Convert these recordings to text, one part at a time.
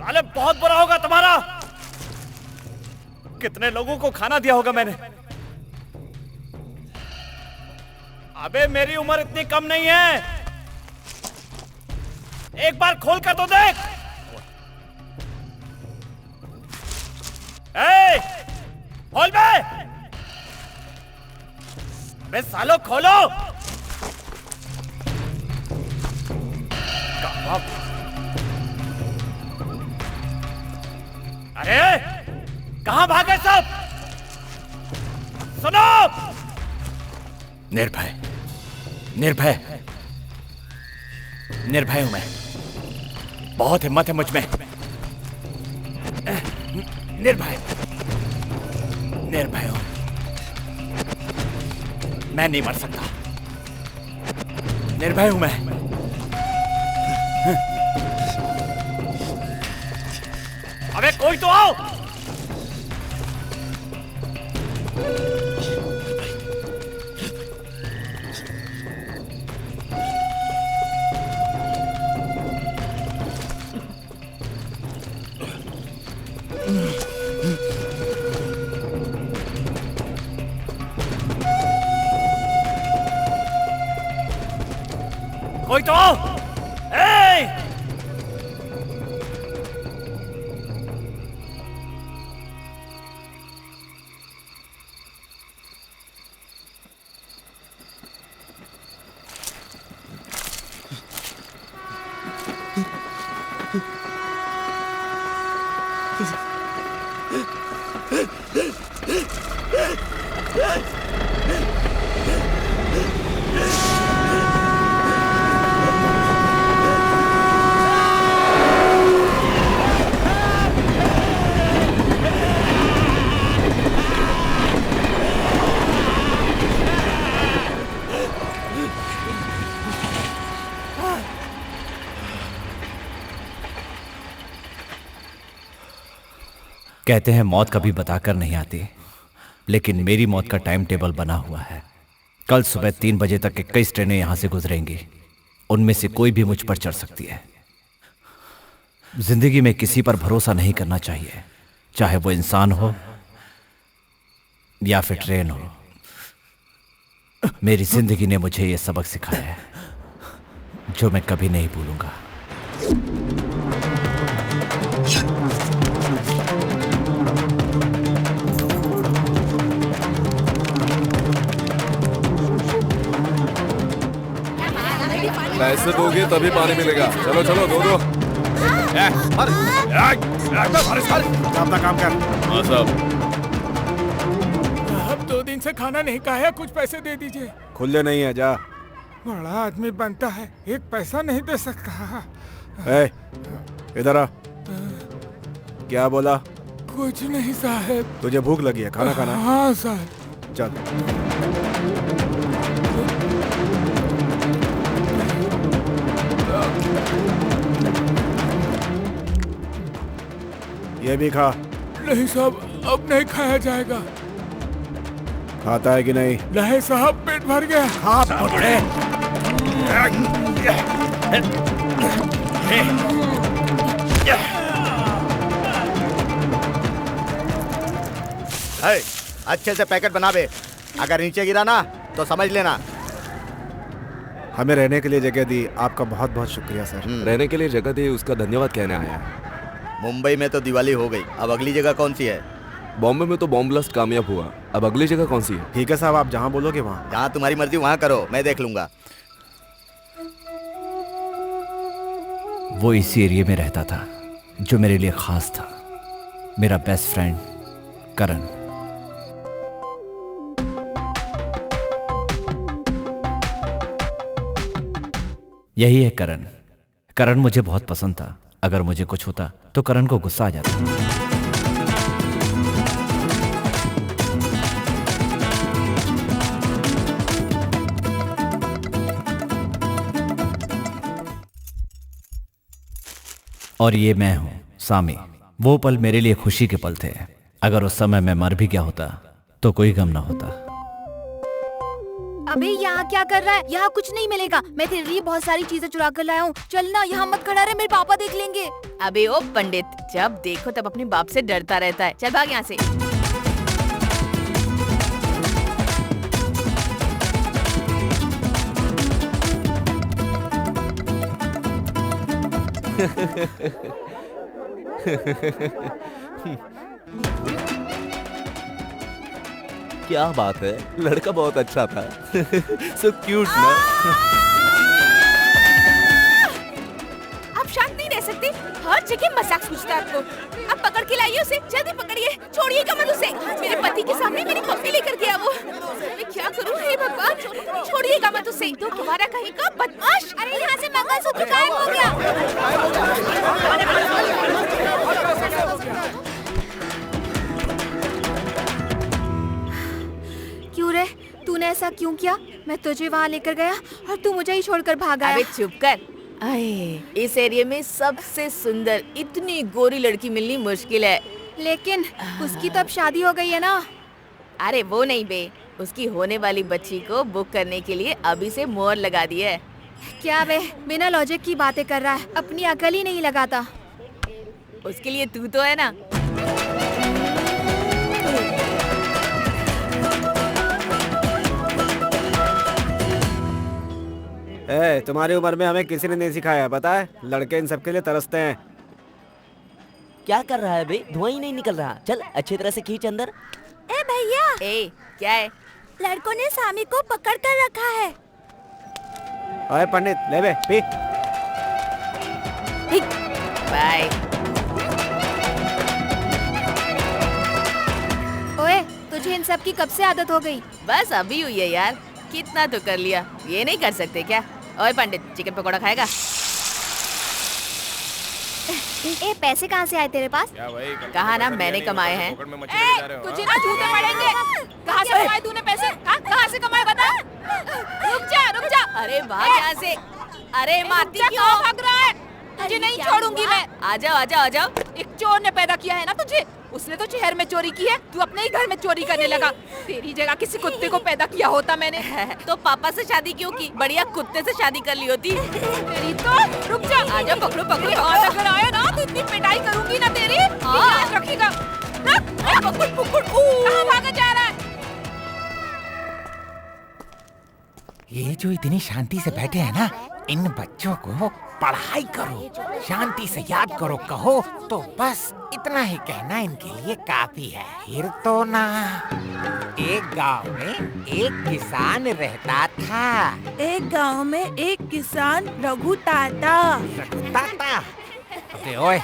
साले बहुत बुरा होगा तुम्हारा। कितने लोगों को खाना दिया होगा मैंने। अबे मेरी उम्र इतनी कम नहीं है, एक बार खोल कर तो देख। ए, खोल बे। अबे सालो खोलो। अरे कहां भागे सब? सुनो, निर्भय निर्भय निर्भय हूं मैं। बहुत हिम्मत है मुझ में। निर्भय निर्भय हूं मैं, नहीं मर सकता। निर्भय हूं मैं। अबे कोई तो आओ। कोई तो आओ। कहते हैं मौत कभी बताकर नहीं आती, लेकिन मेरी मौत का टाइम टेबल बना हुआ है। कल सुबह 3 बजे तक 21 ट्रेनें यहां से गुजरेंगी। उनमें से कोई भी मुझ पर चढ़ सकती है। जिंदगी में किसी पर भरोसा नहीं करना चाहिए, चाहे वो इंसान हो या फिर ट्रेन हो। मेरी जिंदगी ने मुझे यह सबक सिखाया है जो मैं कभी नहीं भूलूंगा। पैसे दोगे तभी पानी मिलेगा। चलो चलो दो दो। अपना काम कर। हाँ साहब। अब 2 दिन से खाना नहीं खाया, कुछ पैसे दे दीजिए। खुले नहीं है, जा। बड़ा आदमी बनता है, एक पैसा नहीं दे सकता। इधर आ। क्या बोला? कुछ नहीं साहब। तुझे भूख लगी है, खाना खाना? हाँ साहब। चल। ये भी खा। नहीं साहब, अब नहीं खाया जाएगा। खाता है कि नहीं? नहीं साहब, पेट भर गया। हाँ बुढ़े। अच्छे से पैकेट बना बे। अगर नीचे गिरा ना तो समझ लेना। हमें रहने के लिए जगह दी, आपका बहुत बहुत शुक्रिया सर। रहने के लिए जगह दी, उसका धन्यवाद कहने आया है। मुंबई में तो दिवाली हो गई, अब अगली जगह कौन सी है? बॉम्बे में तो बॉम्ब ब्लास्ट कामयाब हुआ, अब अगली जगह कौन सी है? ठीक है साहब, आप जहाँ बोलोगे वहाँ। जहाँ तुम्हारी मर्जी वहाँ करो, मैं देख लूंगा। वो इसी एरिया में रहता था जो मेरे लिए खास था, मेरा बेस्ट फ्रेंड करण। यही है करण। करण मुझे बहुत पसंद था। अगर मुझे कुछ होता तो करण को गुस्सा आ जाता। और ये मैं हूं सामी। वो पल मेरे लिए खुशी के पल थे। अगर उस समय मैं मर भी गया होता तो कोई गम ना होता। अबे यहाँ क्या कर रहा है? यहाँ कुछ नहीं मिलेगा। मैं तेरे लिए बहुत सारी चीजें चुरा कर लाया हूँ। चल ना, यहाँ मत खड़ा रहे, मेरे पापा देख लेंगे। अबे ओ पंडित, जब देखो तब अपने बाप से डरता रहता है। चल भाग यहाँ से। क्या बात है, लड़का बहुत अच्छा था। सो क्यूट ना। आप शांत नहीं रह सकते, हर जगह मजाक सूझता है आपको। अब पकड़ के लाइए उसे, जल्दी पकड़िए, छोड़िएगा मत उसे। मेरे पति के सामने मेरी पप्पी लेकर गया वो। मैं क्या करूं हे भगवान, छोड़िएगा मत उसे। तो तुम्हारा कहीं का बदमाश। अरे यहाँ से मंगलसूत्र गायब हो गया। क्यों रे, तूने ऐसा क्यों किया? मैं तुझे वहाँ लेकर गया और तू मुझे ही छोड़कर भाग आया। अबे चुप कर। अरे इस एरिया में सबसे सुंदर इतनी गोरी लड़की मिलनी मुश्किल है। लेकिन उसकी तो अब शादी हो गई है ना। अरे वो नहीं बे, उसकी होने वाली बच्ची को बुक करने के लिए अभी से मोहर लगा दी है। क्या बे, बिना लॉजिक की बातें कर रहा है, अपनी अकल ही नहीं लगाता। उसके लिए तू तो है ना। तुम्हारी उम्र में हमें किसी ने नहीं सिखाया, पता है? लड़के इन सब के लिए तरसते हैं। क्या कर रहा है बे? धुआं ही नहीं निकल रहा। चल अच्छी तरह से खींच अंदर। ए भैया, ए क्या है? लड़कों ने सामी को पकड़ कर रखा है। ओए पंडित, ले बे पी। बाय। ओए, तुझे इन सब की कब से आदत हो गई? बस अभी हुई है यार, कितना तो कर लिया, ये नहीं कर सकते क्या? ओए पंडित, चिकन पकौड़ा खाएगा? ए, पैसे कहाँ से आए तेरे पास? कहा ना मैंने कमाए हैं। तुझे ना झूठे पड़ेंगे। कहाँ से कमाए तूने पैसे? हाँ, कहाँ से कमाए बता? रुक जा, रुक जा। अरे भाग यहाँ से। अरे मारती क्यों? भाग रहा है? तुझे नहीं छोड़ूंगी मैं। आ जाओ आ जाओ आ जाओ। एक चोर ने पैदा किया है ना तुझे, उसने तो शहर में चोरी की है, तू अपने ही घर में चोरी करने लगा। तेरी जगह किसी कुत्ते को पैदा किया होता मैंने। तो पापा से शादी क्यों की? बढ़िया कुत्ते से शादी कर ली होती। तेरी तो रुक जा। आ जाओ, पकड़ो पकड़ो। और अगर आया ना तो इतनी पिटाई करूंगी ना तेरी, याद रखिएगा। पकड़ पकड़। कहाँ भागा जा रहा है? ये जो इतनी शांति से बैठे हैं ना, इन बच्चों को पढ़ाई करो, शांति से याद करो कहो तो बस इतना ही कहना इनके लिए काफी है। फिर तो ना, एक गांव में एक किसान रहता था। एक गांव में एक किसान रघु ताता। अबे ओए,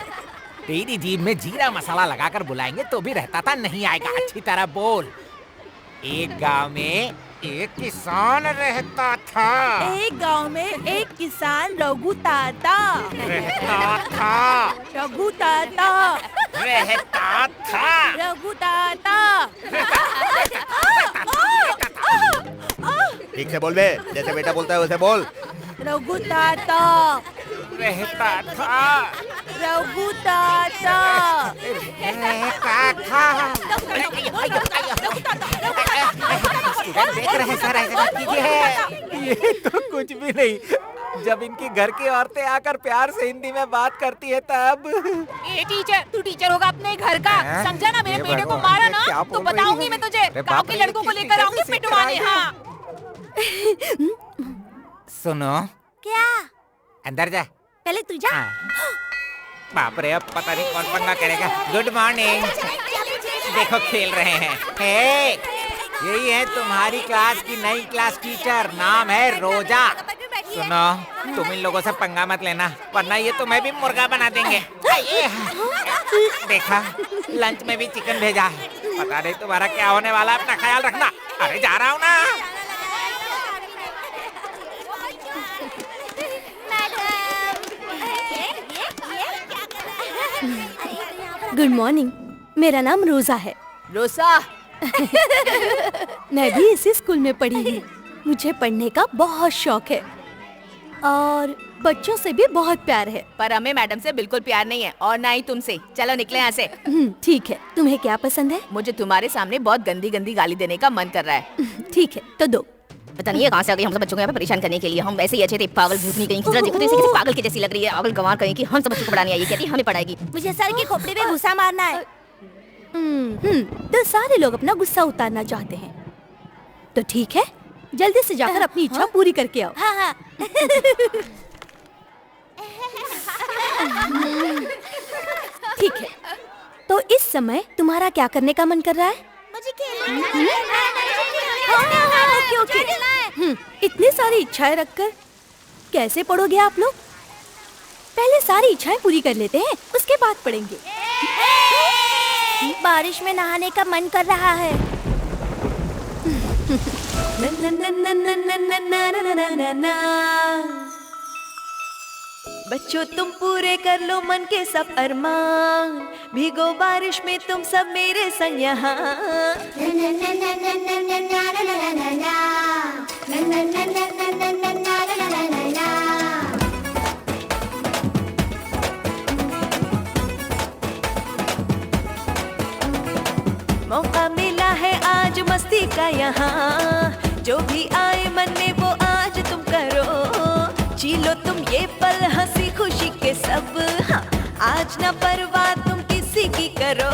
तेरी जीभ में जीरा मसाला लगाकर बुलाएंगे तो भी रहता था नहीं आएगा। अच्छी तरह बोल। एक गांव में एक किसान रहता था। एक गांव में एक किसान रघु ताता रहता था। रघु ताता रहता था। रघु ताता। ठीक से बोल बे, जैसे बेटा बोलता है वैसे बोल। रघु ताता रहता था। रघु ताता रहता था। देख रहे सर, ऐसा मत कीजिए। ये तो कुछ भी नहीं। जब इनकी घर की औरतें आकर प्यार से हिंदी में बात करती है तब। ए टीचर, तू टीचर होगा अपने घर का, समझा ना? मेरे बेटे को मारा ना तो बताऊंगी मैं तुझे। गांव के लड़कों को लेकर आऊंगी पिटवाने। हाँ सुनो, क्या? अंदर जा। पहले तू जा। बाप रे, अब पता नहीं कौन पंगा करेगा। Good morning. देखो खेल रहे हैं। हे, यही है तुम्हारी क्लास की नई क्लास टीचर, नाम है रोजा। सुनो, तुम इन लोगों से पंगा मत लेना वरना ये तुम्हें भी मुर्गा बना देंगे। देखा, लंच में भी चिकन भेजा है। पता नहीं तुम्हारा क्या होने वाला है, अपना ख्याल रखना। अरे जा रहा हूँ ना। गुड मॉर्निंग, मेरा नाम रोजा है। रोसा। मैं भी इसी स्कूल में पढ़ी हूँ। मुझे पढ़ने का बहुत शौक है और बच्चों से भी बहुत प्यार है। पर हमें मैडम से बिल्कुल प्यार नहीं है और ना ही तुमसे। चलो निकले यहाँ से। ठीक है, तुम्हें क्या पसंद है? मुझे तुम्हारे सामने बहुत गंदी गंदी गाली देने का मन कर रहा है। ठीक है, तो दो। पता नहीं है कहाँ से आ गई हम सब बच्चों को यहाँ पे परेशान करने के लिए। हम वैसे ही अच्छे थे, पागल भूतनी कहीं की। देखो तो इसे कैसे पागल की जैसी लग रही है, पागल गंवार कहीं की। हम सब बच्चों को पढ़ाने आई है, कहती है हमें पढ़ाएगी। मुझे सर के खोपड़े पे गुस्सा मारना है। तो सारे लोग अपना गुस्सा उतारना चाहते हैं, तो ठीक है, जल्दी से जाकर अपनी इच्छा पूरी करके आओ। हाँ हाँ। ठीक है, तो इस समय तुम्हारा क्या करने का मन कर रहा है? मुझे ओके। इतनी सारी इच्छाएं रखकर कैसे पढ़ोगे आप लोग? पहले सारी इच्छाएं पूरी कर लेते हैं, उसके बाद पढ़ेंगे। बारिश में नहाने का मन कर रहा है। बच्चों तुम पूरे कर लो मन के सब अरमान, भीगो बारिश में तुम सब मेरे संग यहाँ। मौका मिला है आज मस्ती का यहाँ, जो भी आए मन में वो आज तुम करो। जीलो तुम ये पल हंसी खुशी के सब, हाँ आज न परवाह तुम किसी की करो।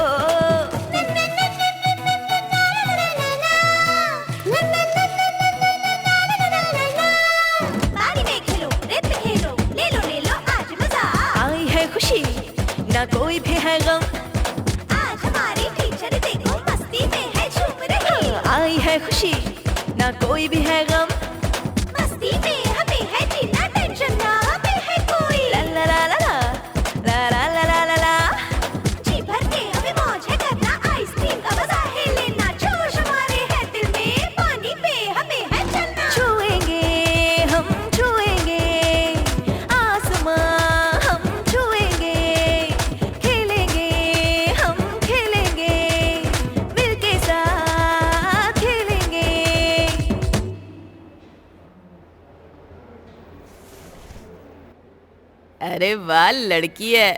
पानी में खेलो, रेत में खेलो, ले लो आज मजा। आई है खुशी ना कोई भी है गम, आज हमारी टीचर देखो मस्ती में है झूम रही। आई है खुशी ना कोई भी है गम, मस्ती में हमें है जीना, टेंशन ना हमें है कोई। ला ला ला ला ला ला ला ला ला ला। जी भर के हमें मौज है करना, आइसक्रीम का मजा है लेना, जोश हमारे है दिल में, पानी पे हमें है चलना। छुएंगे हम छुएंगे आसमां, हम छुएंगे, खेलेंगे हम खेलेंगे, मिलके साथ खेलेंगे। अरे वाह, लड़की है।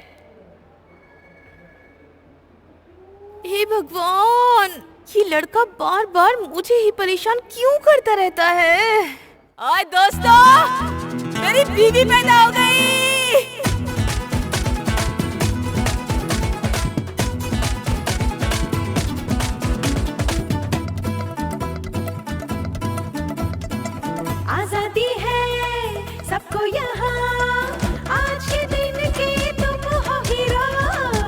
हे भगवान, ये लड़का बार बार मुझे ही परेशान क्यों करता रहता है? ओए दोस्तों, मेरी बीवी पैदा हो गई। आजादी है सबको यहाँ, आज के दिन के तुम हो हीरो।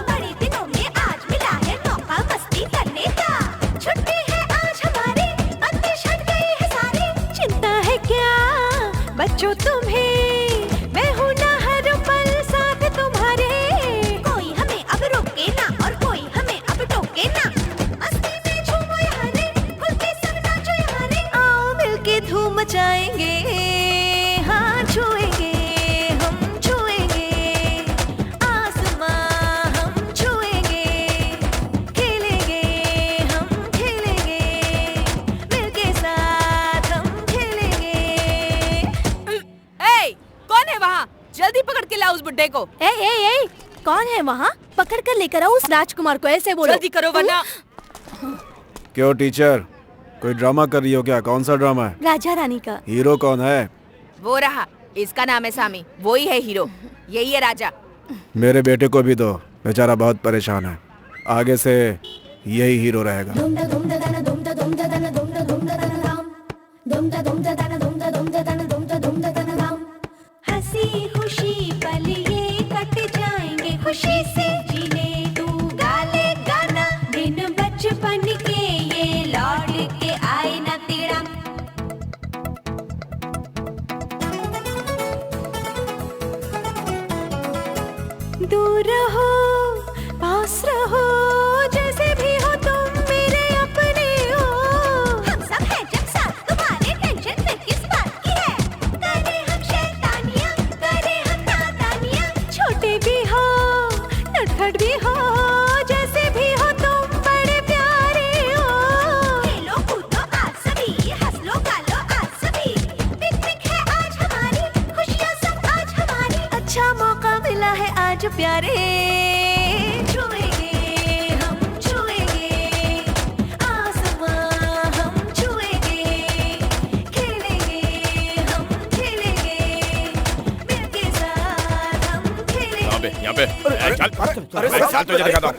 बड़े दिनों में आज मिला है मौका मस्ती करने का, छुट्टी है आज हमारी, बंदिश हट गई है सारी। चिंता है क्या बच्चों तुम्हें, मैं हूँ ना हर पल साथ तुम्हारे। कोई हमें अब रोके ना और कोई हमें अब टोके ना, मस्ती में झूमो यहाँ रे, खुल के सब नाचो यहाँ रे। आओ मिलके धूम मचाएंगे, हाँ छुएंगे हम छुएंगे आसमां, हम छुएंगे, खेलेंगे हम खेलेंगे, मिलके साथ हम खेलेंगे। ए, कौन है वहाँ? जल्दी पकड़ के लाओ उस बुड्ढे को। ए, कौन है वहाँ? पकड़ कर लेकर आओ उस राजकुमार को, ऐसे बोलो। जल्दी करो वरना। क्यों टीचर, कोई ड्रामा कर रही हो क्या? कौन सा ड्रामा है? राजा रानी का। हीरो कौन है? वो रहा, इसका नाम है सामी, वो ही है हीरो, यही है राजा। मेरे बेटे को भी दो, बेचारा बहुत परेशान है। आगे से यही हीरो रहेगा। हंसी खुशी पल ये कट जाएंगे, खुशी से जीने तू गाले गाना, दिन बचपन के ये लौट के आए ना तेरा। दूर रहो पास रहो, जैसे भी हो तुम मेरे अपने हो। हम सब हैं जब साथ तुम्हारे, टेंशन फिर किस बात की है? करे हम शैतानियाँ, करे हम नादानियाँ, छोटे भी हो नटखट भी हो, जैसे भी हो तुम बड़े प्यारे हो। खेलो कूदो आज सभी, हंस लो गालो आज सभी, पिकनिक है आज हमारी, खुशियाँ सब आज हमारी। अच्छा मौका मिला है आज प्यारे, छुएंगे हम छुएंगे आसमां, हम छुएंगे, खेलेंगे पे यहाँ पे। चल तुझे दिखाता हूँ।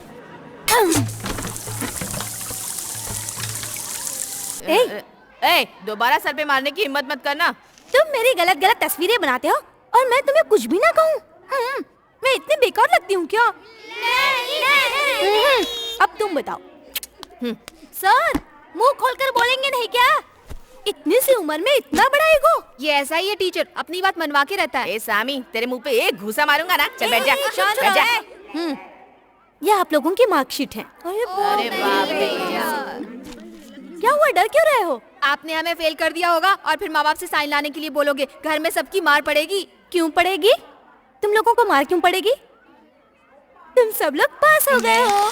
दोबारा सर पे मारने की हिम्मत मत करना। तुम मेरी गलत गलत तस्वीरें बनाते हो और मैं तुम्हें कुछ भी ना कहूँ। मैं इतनी बेकार लगती हूँ क्या? अब तुम बताओ। सर, मुंह खोलकर बोलेंगे नहीं क्या? इतनी सी उम्र में इतना बड़ा ईगो। ये ऐसा ही है टीचर, अपनी बात मनवा के रहता है। सामी, तेरे मुंह पे एक घूसा मारूंगा ना। चल बैठ जा, बैठ जा। ये आप लोगों की मार्कशीट है। अरे बाप रे। क्या हुआ, डर क्यों रहे हो? आपने हमें फेल कर दिया होगा और फिर माँ बाप से साइन लाने के लिए बोलोगे। घर में सबकी मार पड़ेगी। क्यों पड़ेगी? तुम लोगों को मार क्यों पड़ेगी? तुम सब लोग पास हो गए हो।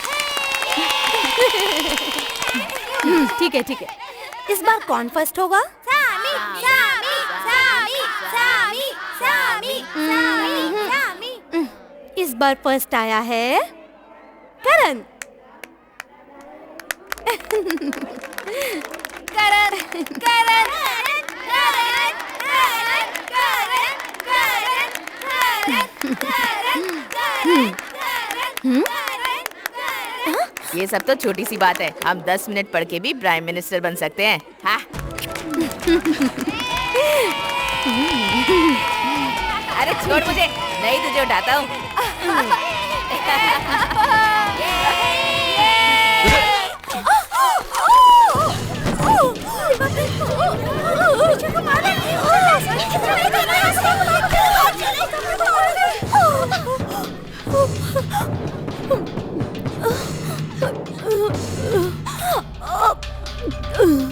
ठीक है ठीक है। इस बार कौन फर्स्ट होगा? सामी, सामी, सामी, सामी, सामी, सामी, सामी। इस बार फर्स्ट आया है करण। करण, करण, ये सब तो छोटी सी बात है। हम 10 मिनट पढ़ के भी प्राइम मिनिस्टर बन सकते हैं। हाँ? अरे छोड़ मुझे, नहीं तुझे उठाता हूँ।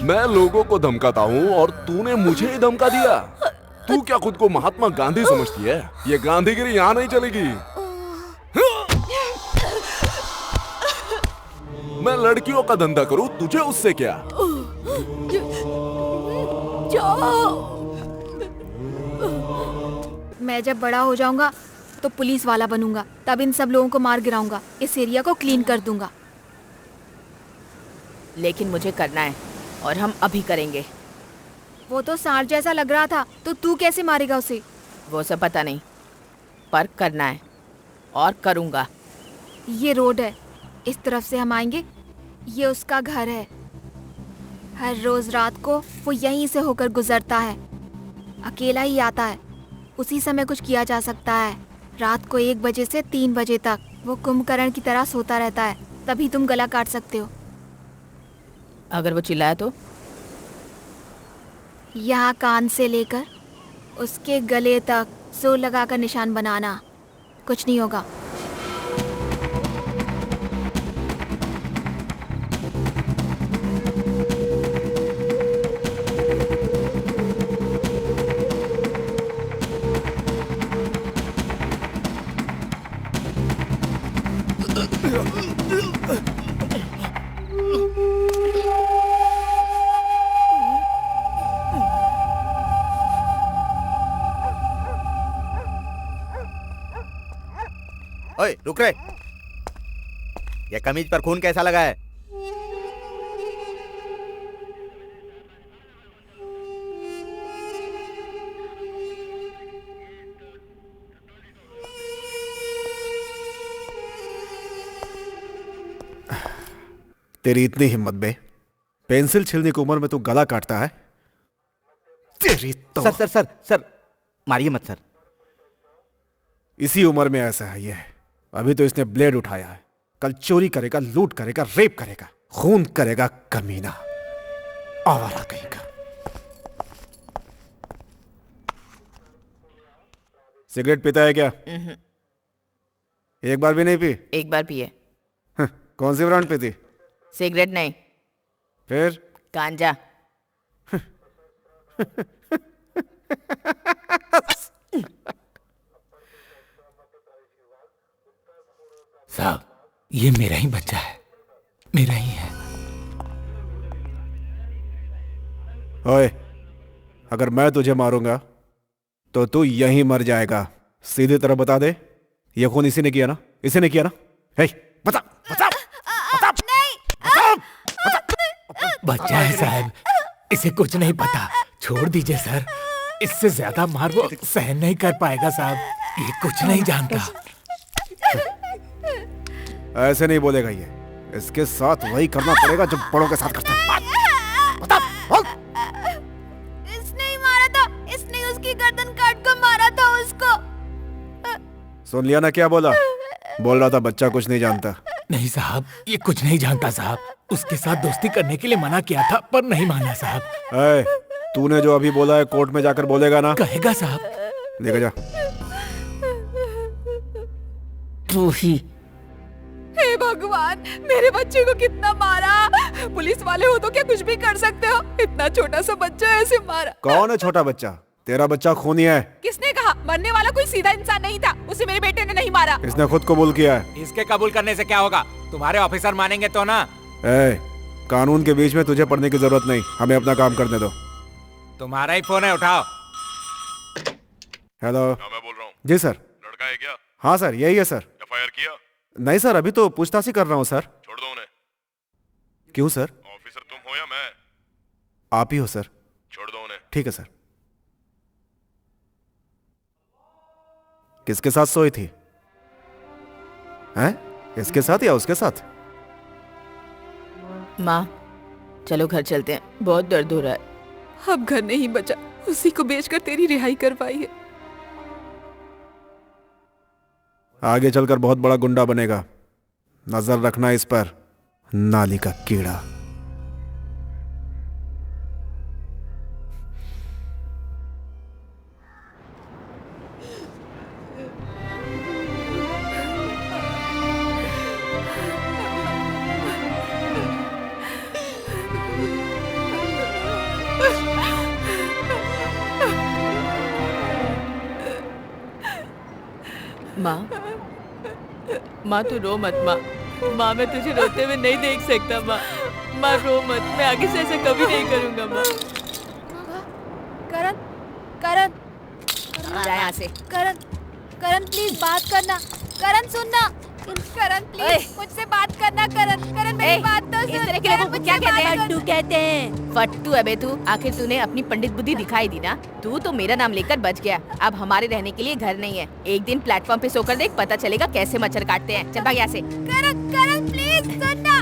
मैं लोगों को धमकाता हूँ और तूने मुझे ही धमका दिया। तू क्या खुद को महात्मा गांधी समझती है? ये गांधीगिरी यहाँ नहीं चलेगी। मैं लड़कियों का धंधा करूँ, तुझे उससे क्या? मैं जब बड़ा हो जाऊंगा तो पुलिस वाला बनूंगा। तब इन सब लोगों को मार गिराऊंगा। इस एरिया को क्लीन कर दूंगा। लेकिन मुझे करना है और हम अभी करेंगे। वो तो सांड जैसा लग रहा था, तो तू कैसे मारेगा उसे? वो सब पता नहीं, पर करना है और करूंगा। ये रोड है, इस तरफ से हम आएंगे। ये उसका घर है। हर रोज रात को वो यहीं से होकर गुजरता है। अकेला ही आता है। उसी समय कुछ किया जा सकता है। रात को 1 बजे से 3 बजे तक वो कुंभकर्ण की तरह सोता रहता है। तभी तुम गला काट सकते हो। अगर वो चिल्लाया तो? यहाँ कान से लेकर उसके गले तक जोर लगाकर निशान बनाना। कुछ नहीं होगा। ओए रुक रे। ये कमीज पर खून कैसा लगा है? तेरी इतनी हिम्मत बे, पेंसिल छीलने की उम्र में तू गला काटता है? तेरी तो सर सर सर सर मारिए मत सर। इसी उम्र में ऐसा है ये। अभी तो इसने ब्लेड उठाया है, कल चोरी करेगा, लूट करेगा, रेप करेगा, खून करेगा, कमीना, आवारा कहेगा। सिगरेट पीता है क्या? एक बार भी नहीं पी? एक बार पिए। कौन सी ब्रांड पीती? सिगरेट नहीं। फिर? गांजा। साहब, ये मेरा ही बच्चा है, मेरा ही है। ओए, अगर मैं तुझे मारूंगा तो तू यहीं मर जाएगा। सीधी तरह बता दे, ये खून इसी ने किया ना? इसी ने किया ना? हे, बता बता बता बता, बता। बच्चा है साहब, इसे कुछ नहीं पता। छोड़ दीजिए सर, इससे ज्यादा मार वो सहन नहीं कर पाएगा साहब। ये कुछ नहीं जानता। ऐसे नहीं बोलेगा ये। इसके साथ वही करना पड़ेगा जो बड़ों के साथ करता है। बता, बोल। इसने ही मारा था, इसने उसकी गर्दन काट कर मारा था उसको। सुन लिया ना क्या बोला? बोल रहा था बच्चा कुछ नहीं जानता। नहीं साहब, ये कुछ नहीं जानता साहब। उसके साथ दोस्ती करने के लिए मना किया था पर नहीं माना साहब। ऐ, तूने जो अभी बोला है कोर्ट में जाकर बोलेगा ना? कहेगा साहब। देखा जा। तू ही। हे भगवान, मेरे बच्चे को कितना मारा। पुलिस वाले हो तो क्या कुछ भी कर सकते हो? इतना छोटा सा बच्चा ऐसे मारा। कौन है छोटा बच्चा? तेरा बच्चा खूनी है। किसने कहा? मरने वाला कोई सीधा इंसान नहीं था, उसे मेरे बेटे ने नहीं मारा। इसने खुद कबूल किया है। इसके कबूल करने से क्या होगा? तुम्हारे ऑफिसर मानेंगे तो ना। ए, कानून के बीच में तुझे पढ़ने की जरूरत नहीं, हमें अपना काम करने दो। तुम्हारा ही फोन है, उठाओ। हेलो। मैं बोल रहा हूँ। जी सर। लड़का है क्या? हाँ सर, यही है सर। एफआईआर किया? नहीं सर, अभी तो पूछताछ ही कर रहा हूँ सर। छोड़ दो उन्हें। क्यों सर? ऑफिसर तुम हो या मैं? आप ही हो सर। छोड़ दो उन्हें। ठीक है सर। किसके साथ सोई थी? हैं? इसके साथ या उसके साथ? माँ, चलो घर चलते हैं, बहुत दर्द हो रहा है। अब घर नहीं बचा, उसी को बेचकर तेरी रिहाई करवाई है। आगे चलकर बहुत बड़ा गुंडा बनेगा, नजर रखना इस पर। नाली का कीड़ा। माँ तू रो मत माँ। माँ मैं तुझे रोते हुए नहीं देख सकता माँ। माँ रो मत, मैं आगे से ऐसा कभी नहीं करूँगा माँ। करण, करण, जा यहाँ से। करण, करण प्लीज बात करना। करण सुनना। करण प्लीज मुझसे बात करना। करण, करण मेरी बात तो सुन। इस तरह के लोगों को क्या कहते हैं? फट्टू कहते हैं। फट्टू है बे तू। आखिर तूने अपनी पंडित बुद्धि दिखाई दी ना। तू तो मेरा नाम लेकर बच गया। अब हमारे रहने के लिए घर नहीं है। एक दिन प्लेटफॉर्म पे सोकर देख, पता चलेगा कैसे मच्छर काटते हैं। चल भाग यहाँ से। करण, करण प्लीज सुनना।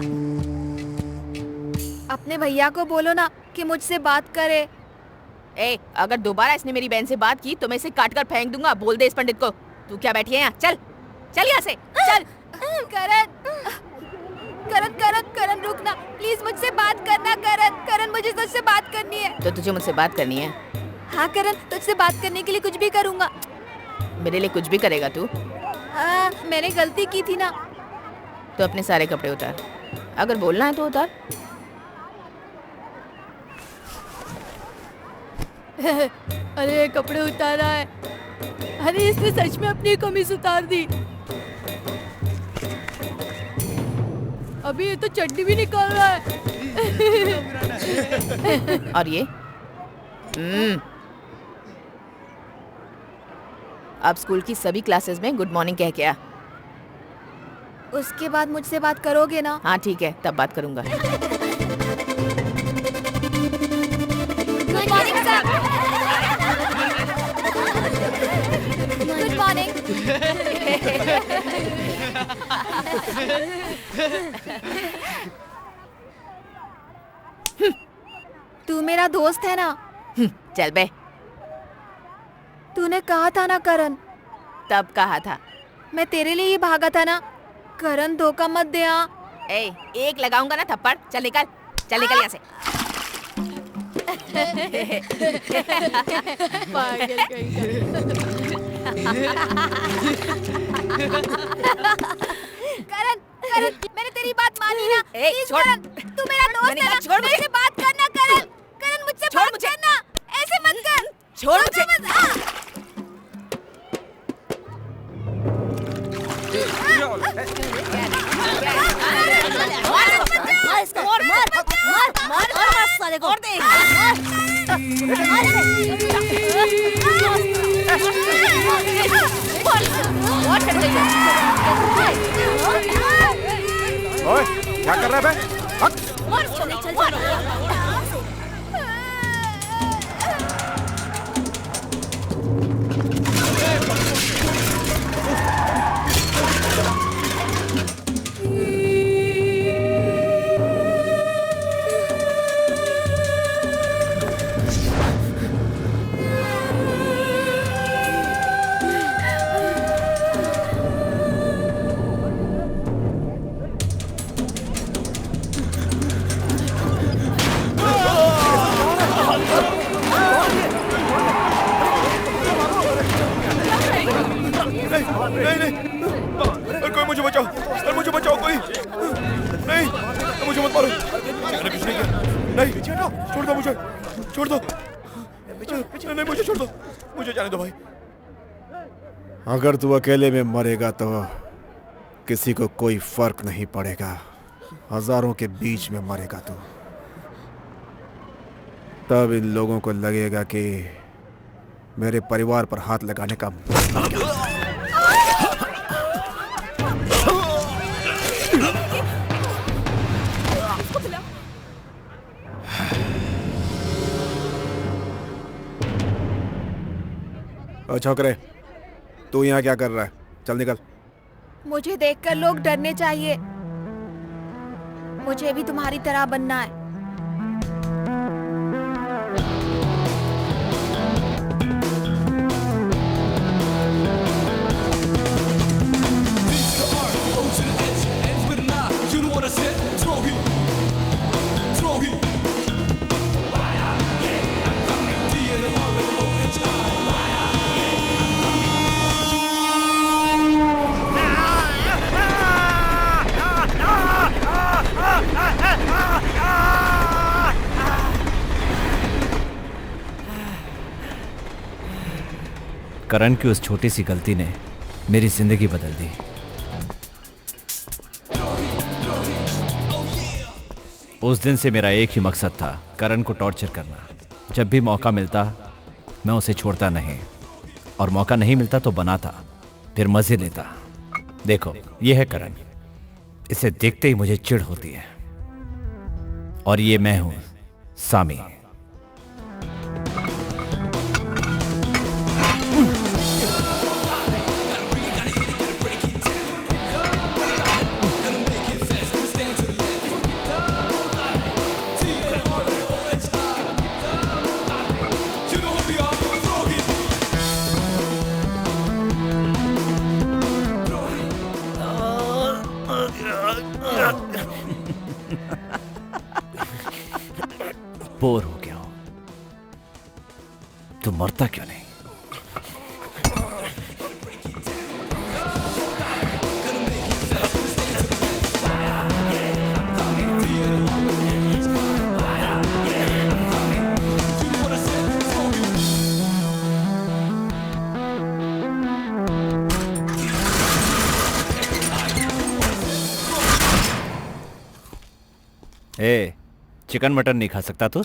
अपने भैया को बोलो ना कि मुझसे बात करे। ए, अगर दोबारा इसने मेरी बहन से बात की तो मैं इसे काट कर फेंक दूंगा। बोल दे इस पंडित को। तू क्या बैठी है यहाँ? चल चल यहाँ से, चल। करण, करण, करण, करण रुकना प्लीज, मुझसे बात करना। करण, करण मुझे तुझसे बात करनी है। तो तुझे मुझसे बात करनी है? हाँ करण, तुझसे बात करने के लिए कुछ भी करूँगा। मेरे लिए कुछ भी करेगा तू? हाँ, मैंने गलती की थी ना। तो अपने सारे कपड़े उतार। अगर बोलना है तो उतार। अरे कपड़े उतारा है। अरे इसने सच में अपनी कमीज उतार दी। अभी ये तो चड्डी भी निकाल रहा है। और ये अब स्कूल की सभी क्लासेस में गुड मॉर्निंग कह के आ। उसके बाद मुझसे बात करोगे ना? हाँ ठीक है, तब बात करूंगा। Good morning sir. Good morning. तू मेरा दोस्त है ना? चल बे। तूने कहा था ना करण। तब कहा था। मैं तेरे लिए ही भागा था ना। करण धोखा मत दे। ए, एक लगाऊंगा ना थप्पड़। चल निकल, चल निकल यहाँ से। पागल कहीं करण, करण मैंने तेरी बात मानी ना। प्लीज करण, तू मेरा दोस्त है ना। छोड़ मुझे। मुझसे बात करना करण। करण मुझसे बात करना। ऐसे मत कर। छोड़ मुझे। ओए, क्या कर रहा है बे? कोई नहीं, मुझे मत मारो। मैंने कुछ नहीं किया। नहीं, छोड़ दो मुझे, छोड़ दो। नहीं, मुझे छोड़ दो, मुझे जाने दो भाई। अगर तू अकेले में मरेगा तो किसी को कोई फर्क नहीं पड़ेगा। हजारों के बीच में मरेगा तू, तब इन लोगों को लगेगा कि मेरे परिवार पर हाथ लगाने का छोकरे, तू यहाँ क्या कर रहा है? चल निकल। मुझे देखकर लोग डरने चाहिए। मुझे भी तुम्हारी तरह बनना है। करण की उस छोटी सी गलती ने मेरी जिंदगी बदल दी। उस दिन से मेरा एक ही मकसद था, करण को टॉर्चर करना। जब भी मौका मिलता मैं उसे छोड़ता नहीं, और मौका नहीं मिलता तो बनाता, फिर मजे लेता। देखो, ये है करण। इसे देखते ही मुझे चिढ़ होती है। और ये मैं हूं, सामी। बोर हो गया हूं। तू मरता क्यों नहीं? ए, चिकन मटन नहीं खा सकता तू?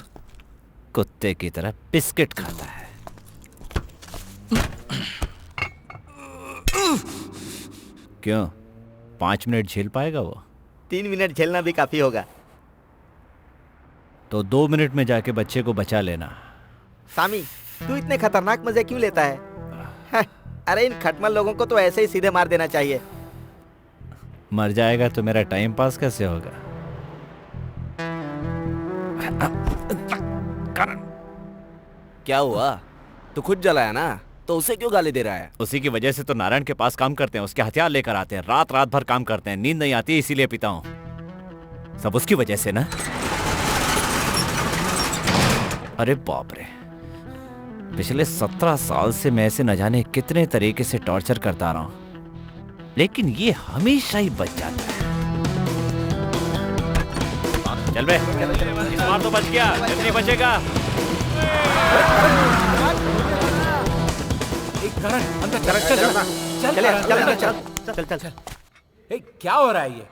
कुत्ते की तरह बिस्किट खाता है। क्यों, 5 मिनट झेल पाएगा वो? 3 मिनट झेलना भी काफी होगा। तो 2 मिनट में जाके बच्चे को बचा लेना। सामी, तू इतने खतरनाक मजे क्यों लेता है? अरे इन खटमल लोगों को तो ऐसे ही सीधे मार देना चाहिए। मर जाएगा तो मेरा टाइम पास कैसे होगा? क्या हुआ? तू खुद जलाया ना, तो उसे क्यों गाली दे रहा है? उसी की वजह से तो नारायण के पास काम करते हैं, उसके हथियार लेकर आते हैं, रात रात भर काम करते हैं, नींद नहीं आती इसीलिए पीता हूं। सब उसकी वजह से ना। अरे बाप रे, पिछले 17 साल से मैं ऐसे न जाने कितने तरीके से टॉर्चर करता रहा हूं, लेकिन ये हमेशा ही बच जाता है। चल बे, इस बार तो बच गया, कितनी बचेगा? करण, अंदर चल, चल। क्या हो रहा है ये?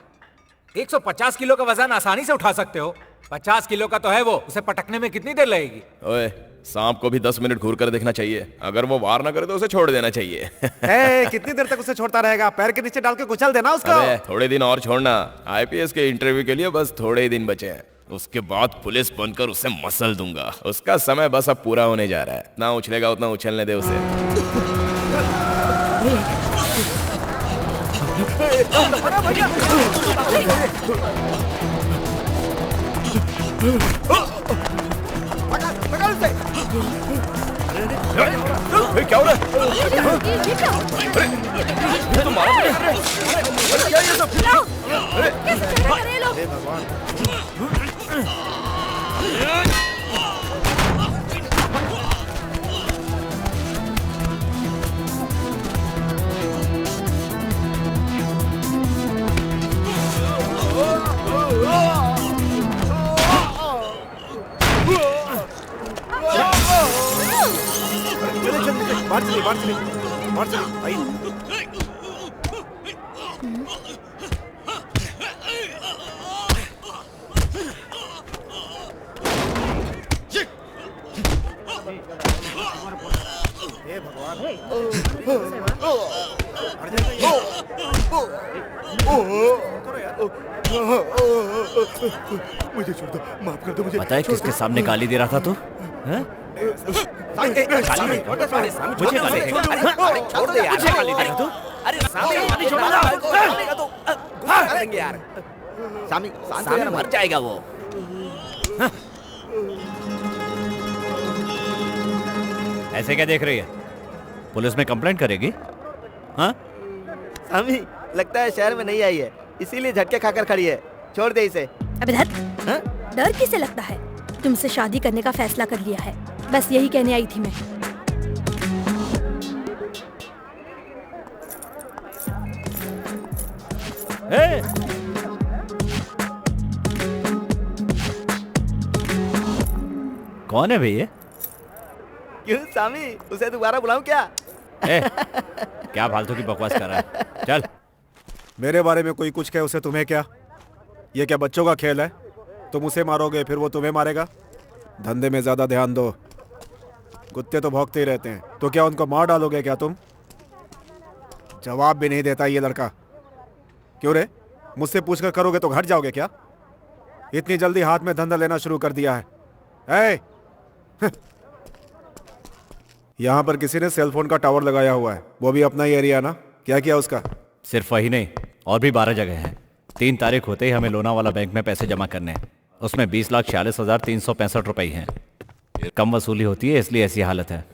150 किलो का वजन आसानी से उठा सकते हो, 50 किलो का तो है वो, उसे पटकने में कितनी देर लगेगी? ओए, सांप को भी 10 मिनट घूर कर देखना चाहिए। अगर वो वार ना करे तो उसे छोड़ देना चाहिए। कितनी देर तक उसे छोड़ता रहेगा? पैर के नीचे डाल के कुचल देना उसको। अबे, थोड़े दिन और छोड़ना। आईपीएस के इंटरव्यू के लिए बस थोड़े ही दिन बचे हैं, उसके बाद पुलिस बनकर उसे मसल दूंगा। उसका समय बस अब पूरा होने जा रहा है। ना उछलेगा उतना उछलने दे उसे। क्या हो रहा है? तुम मारो मुझे। अरे क्या ये सब? कैसे झगड़ा कर रहे हैं लोग? बाहर चलिए, बाहर चलिए, बाहर चलिए, आइए। हे भगवान, मुझे छोड़ दो, माफ कर दो मुझे। पता है किसके सामने गाली दे रहा था तू? हैं? मुझे गाली देगा। छोड़ दे यार, मुझे गाली देगा तू? अरे सामने गाली छोड़ दो तो गुस्सा करेंगे यार। सामी सामने मर जाएगा वो। ऐसे क्या देख रही है? पुलिस में कंप्लेंट करेगी? हाँ? सामी लगता है शहर में नहीं आई है, इसीलिए झटके खाकर खड़ी है। छोड़ दे इसे। अबे धत, डर किसे लगता है? तुमसे शादी करने का फैसला कर लिया है, बस यही कहने आई थी मैं। कौन है भैया? क्यों सामी, उसे दोबारा बुलाऊं क्या? क्या फालतू की बकवास कर रहा है? चल। मेरे बारे में कोई कुछ कहे उसे तुम्हें क्या? ये क्या बच्चों का खेल है? तुम उसे मारोगे फिर वो तुम्हें मारेगा? धंधे में ज्यादा ध्यान दो। कुत्ते तो भौंकते ही रहते हैं, तो क्या उनको मार डालोगे क्या तुम? जवाब भी नहीं देता ये लड़का। क्यों रे, मुझसे पूछकर करोगे तो घट जाओगे क्या? इतनी जल्दी हाथ में धंधा लेना शुरू कर दिया है। यहाँ पर किसी ने सेल फोन का टावर लगाया हुआ है, वो भी अपना ही एरिया ना? क्या किया उसका? सिर्फ वही नहीं, और भी 12 जगह हैं। 3 तारीख होते ही हमें लोनावाला बैंक में पैसे जमा करने हैं। उसमें 20,46,365 रुपए हैं। कम वसूली होती है इसलिए ऐसी हालत है।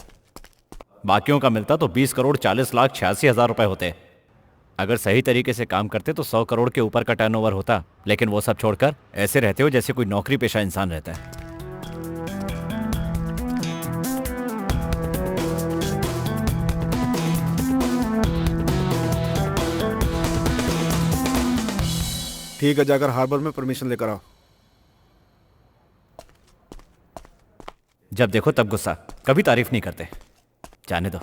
बाकियों का मिलता तो 20,40,86,000 रुपए होते। अगर सही तरीके से काम करते तो 100 करोड़ के ऊपर का टर्नओवर होता, लेकिन वो सब छोड़कर ऐसे रहते हो जैसे कोई नौकरी पेशा इंसान रहता है। ठीक है, जाकर हार्बर में परमिशन लेकर आओ। जब देखो तब गुस्सा, कभी तारीफ नहीं करते। जाने दो।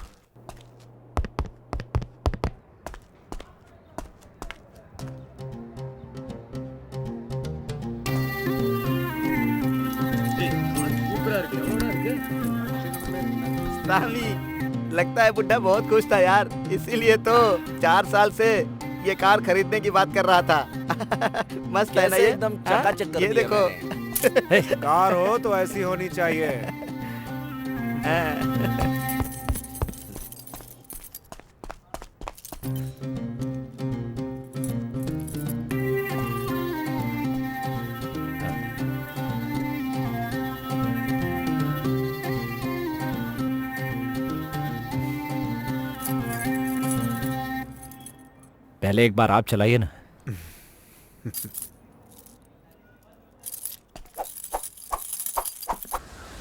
सामी लगता है बुड्ढा बहुत खुश था यार, इसीलिए तो 4 साल से ये कार खरीदने की बात कर रहा था। मस्त है ना ये? एकदम चकाचक कर ये दिया देखो। कार हो तो ऐसी होनी चाहिए। पहले एक बार आप चलाइए ना।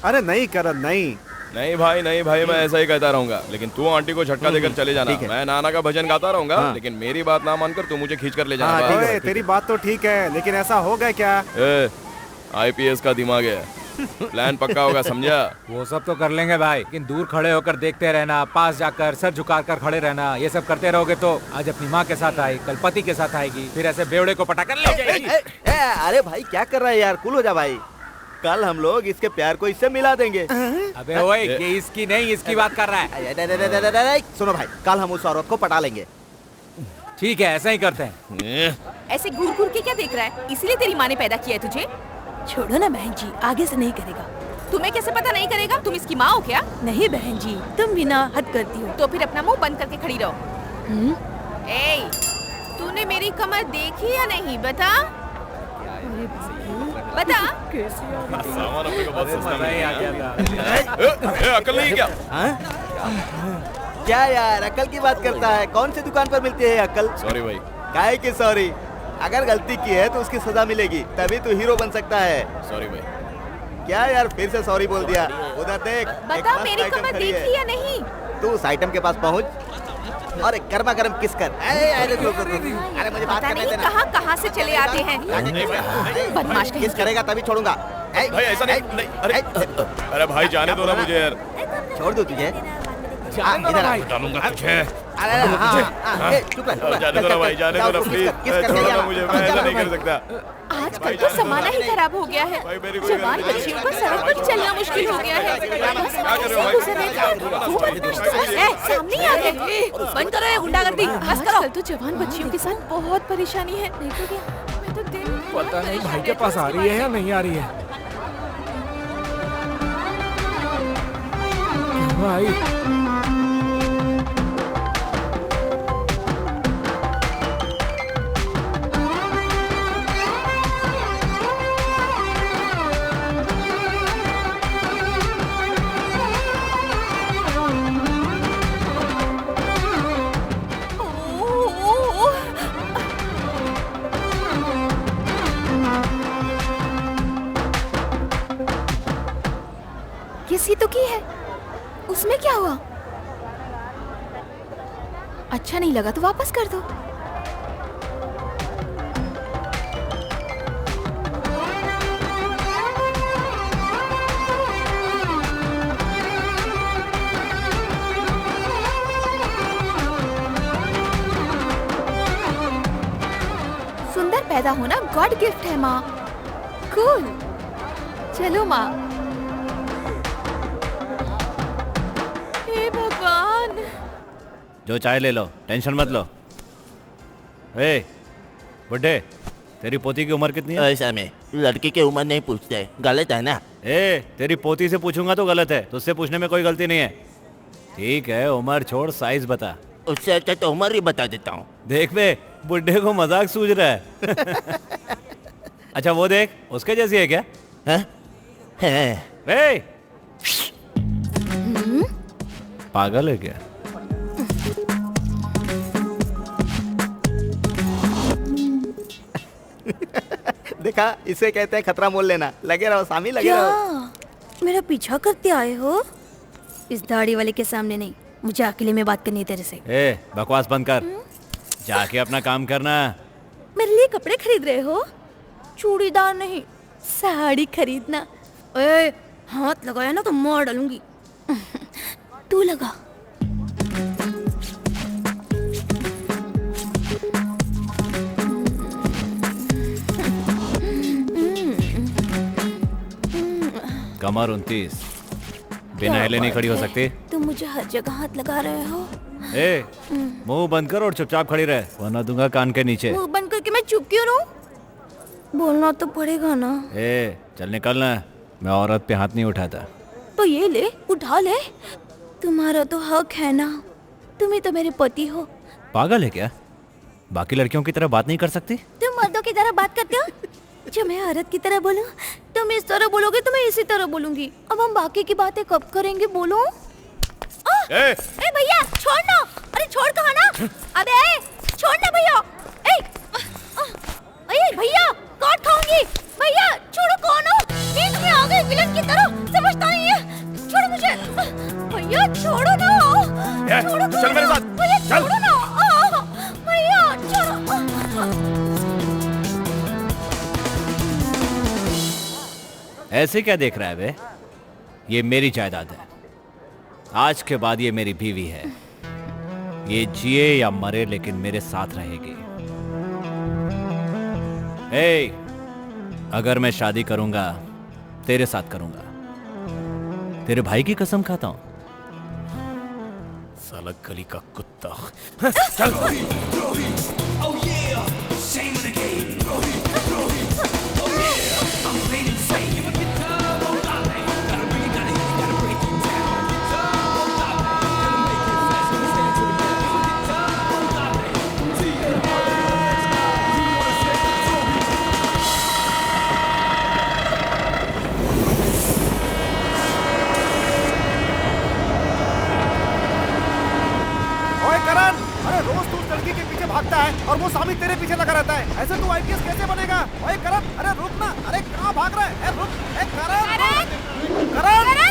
अरे नहीं करण, नहीं नहीं भाई, नहीं भाई, मैं ऐसा ही कहता रहूंगा, लेकिन तू आंटी को झटका देकर चले जाना। मैं नाना का भजन गाता रहूंगा, लेकिन मेरी बात ना मानकर तू मुझे खींच कर ले जाना। ओए, तेरी बात तो ठीक है, लेकिन ऐसा हो गया क्या? आईपीएस का दिमाग है, प्लान पक्का होगा, समझा? वो सब तो कर लेंगे भाई, लेकिन दूर खड़े होकर देखते रहना, पास जाकर सर झुकाकर खड़े रहना, ये सब करते रहोगे तो आज अपनी माँ के साथ आई, कल पति के साथ आएगी, फिर ऐसे बेवड़े को पटाकर ले जाएगी। अरे भाई क्या कर रहा है यार, कूल हो जा भाई। कल हम लोग इसके प्यार को इससे मिला देंगे। अबे ओए, ये इसकी नहीं इसकी बात कर रहा है। सुनो भाई, कल हम उस औरत को पटा लेंगे। ठीक है, ऐसा ही करते हैं। ऐसे घूर घूर के क्या देख रहा है? इसीलिए तेरी माँ ने पैदा किया है तुझे। छोड़ो ना बहन जी, आगे से नहीं करेगा। तुम्हें कैसे पता नहीं करेगा? तुम इसकी माँ हो क्या? नहीं बहन जी, तुम भी ना हद करती हो। तो फिर अपना मुंह बंद करके खड़ी रहो। ए, तूने मेरी कमर देखी या नहीं? बता बता। सामान अपने को बहुत सस्ता मिल गया। अकल नहीं क्या? क्या यार अकल की बात करता है? कौन सी दुकान पर मिलती है अकल? सॉरी भाई। काहे की सॉरी? अगर गलती की है तो उसकी सजा मिलेगी, तभी तो हीरो बन सकता है। सॉरी भाई। क्या यार फिर से सॉरी बोल दिया? उधर देख, बता मेरी कमर देखी या नहीं? तू उस आइटम के पास पहुंच और एक गर्मा गर्म किस कर। अरे मुझे बात करने देना। कहाँ से चले आते हैं बदमाश। किस करेगा तभी छोड़ूंगा। भाई ऐसा नहीं, अरे भाई जाने दो ना मुझे यार। छोड़ दूं तुझे? जाने दो ना भाई। डालूंगा तुझे। अरे हाँ, चुप रह। जाने दो ना भाई, जाने दो ना प्लीज। छोड़ो ना मुझे, मैं ऐसा नहीं कर सकता। आजकल तो जमाना ही खराब हो गया है। जवान बच्चियों को सड़क पर चलना मुश्किल हो गया है। बस ऐसे गुजरने का वो सामने ही आ गए। बंद करो ये गुंडागर्दी, बस करो। तो जवान बच्चियों के साथ बहुत परेशानी है। देखोगे, मैं तो दिन पता नहीं भाई के पास आ रही है या नहीं आ रही है। भाई किसी तो की है, उसमें क्या हुआ? अच्छा नहीं लगा तो वापस कर दो। सुंदर पैदा होना गॉड गिफ्ट है माँ। कूल। चलो माँ। हे भगवान। जो चाय ले लो, टेंशन मत लो। ए बुड्ढे, तेरी पोती की उम्र कितनी है? ऐसा में लड़की की उम्र नहीं पूछते, गलत है ना? ए तेरी पोती से पूछूंगा तो गलत है, तुझसे पूछने में कोई गलती नहीं है। ठीक है, उम्र छोड़, साइज बता। उससे अच्छा तो उम्र ही बता देता हूँ। देख बे, बुड्ढे को मजाक सूझ रहा है। अच्छा वो देख, उसके जैसी है क्या? ए पागल है क्या? देखा, इसे कहते हैं खतरा मोल लेना। लगे रहो सामी, लगे रहो। मेरा पीछा करते आए हो? इस दाढ़ी वाले के सामने नहीं, मुझे अकेले में बात करनी है तेरे से। ए बकवास बंद कर, जाके अपना काम करना। मेरे लिए कपड़े खरीद रहे हो? चूड़ीदार नहीं, साड़ी खरीदना। ए, हाथ लगाया ना तो मार डालूंगी। तू लगा। कमर 29, बिना हिले नहीं खड़ी हो सकती। तुम मुझे हर जगह हाथ लगा रहे हो। ए मुंह बंद कर और चुपचाप खड़ी रहे, वरना दूंगा कान के नीचे। मुंह बंद करके मैं चुप क्यों रहूं? बोलना तो पड़ेगा ना। ए चल निकल ना, मैं औरत पे हाथ नहीं उठाता। तो ये ले, उठा ले। तुम्हारा तो हक है ना, तुम ही तो मेरे पति हो। पागल है क्या? बाकी लड़कियों की तरह बात नहीं कर सकती? तुम मर्दों की तरह बात करते हो। जो मैं औरत की तरह बोलूं, तुम इस तरह बोलोगे तो मैं इसी तरह बोलूंगी। अब हम बाकी की बातें कब करेंगे बोलो? ए भैया छोड़ना। अरे छोड़ कहा ना। अबे छोड़ना भैया। ए भैया काट खाऊंगी। भैया छोड़ो, कौन हो? नींद में आ गई विलन की तरह, समझता नहीं है। छोड़ो मुझे भैया, छोड़ो ना। छोड़ो, चल मेरे साथ। भैया छोड़ो ना। भैया छोड़ो। ऐसे क्या देख रहा है बे? ये मेरी जायदाद है, आज के बाद ये मेरी बीवी है। ये जिए या मरे लेकिन मेरे साथ रहेगी। ए, अगर मैं शादी करूंगा तेरे साथ करूंगा, तेरे भाई की कसम खाता हूं। साला गली का कुत्ता। चल। भागता है और वो सामी तेरे पीछे लगा रहता है। ऐसे तू आईपीएस कैसे बनेगा? ओए करण, अरे रुक ना। अरे कहाँ भाग रहा है? रुक। करण, करण।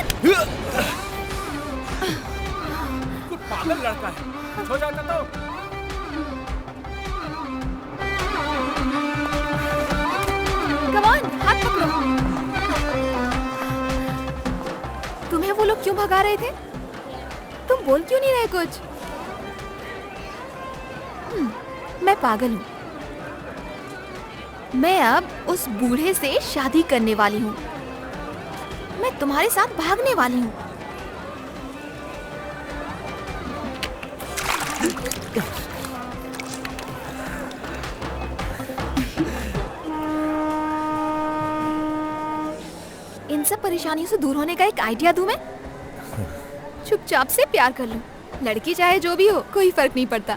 कुछ पागल लड़का है, सो जाता तो। कम ऑन, हाथ पकड़ो। तुम्हें वो लोग क्यों भगा रहे थे? तुम तुम बोल क्यों नहीं रहे कुछ? मैं पागल हूँ। मैं अब उस बूढ़े से शादी करने वाली हूँ। मैं तुम्हारे साथ भागने वाली हूँ। इन सब परेशानियों से दूर होने का एक आइडिया दूं मैं? चुपचाप से प्यार कर लूं। लड़की चाहे जो भी हो, कोई फर्क नहीं पड़ता।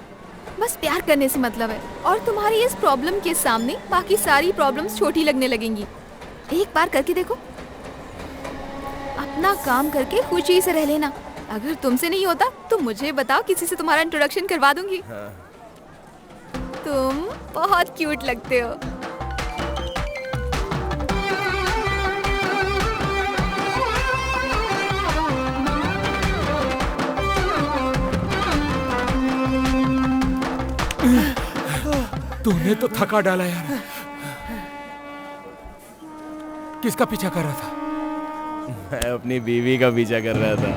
बस प्यार करने से मतलब है। और तुम्हारी इस प्रॉब्लम के सामने बाकी सारी प्रॉब्लम्स छोटी लगने लगेंगी। एक बार करके देखो। अपना काम करके खुशी से रह लेना। अगर तुमसे नहीं होता तो मुझे बताओ, किसी से तुम्हारा इंट्रोडक्शन करवा दूंगी। तुम बहुत क्यूट लगते हो। तूने तो थका डाला यार। किसका पीछा कर रहा था? मैं अपनी बीवी का पीछा कर रहा था।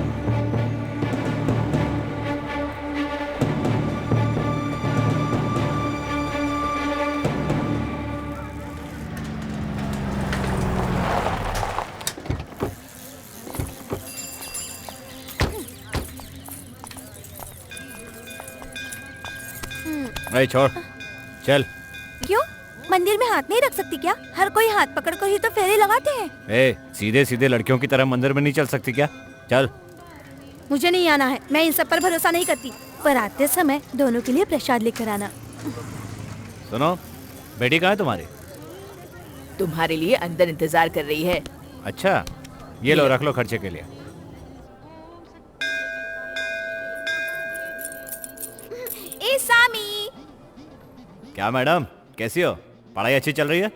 अरे छोड़, चल। क्यों? मंदिर में हाथ नहीं रख सकती क्या? हर कोई हाथ पकड़ कर ही तो फेरे लगाते हैं। सीधे सीधे लड़कियों की तरह मंदिर में नहीं चल सकती क्या? चल। मुझे नहीं आना है। मैं इन सब पर भरोसा नहीं करती। पर आते समय दोनों के लिए प्रसाद लेकर आना। सुनो, बेटी कहाँ है तुम्हारी? तुम्हारे लिए अंदर इंतजार कर रही है। अच्छा, ये लो, रख लो खर्चे के लिए। ए सामी। क्या मैडम, कैसी हो? पढ़ाई अच्छी चल रही है?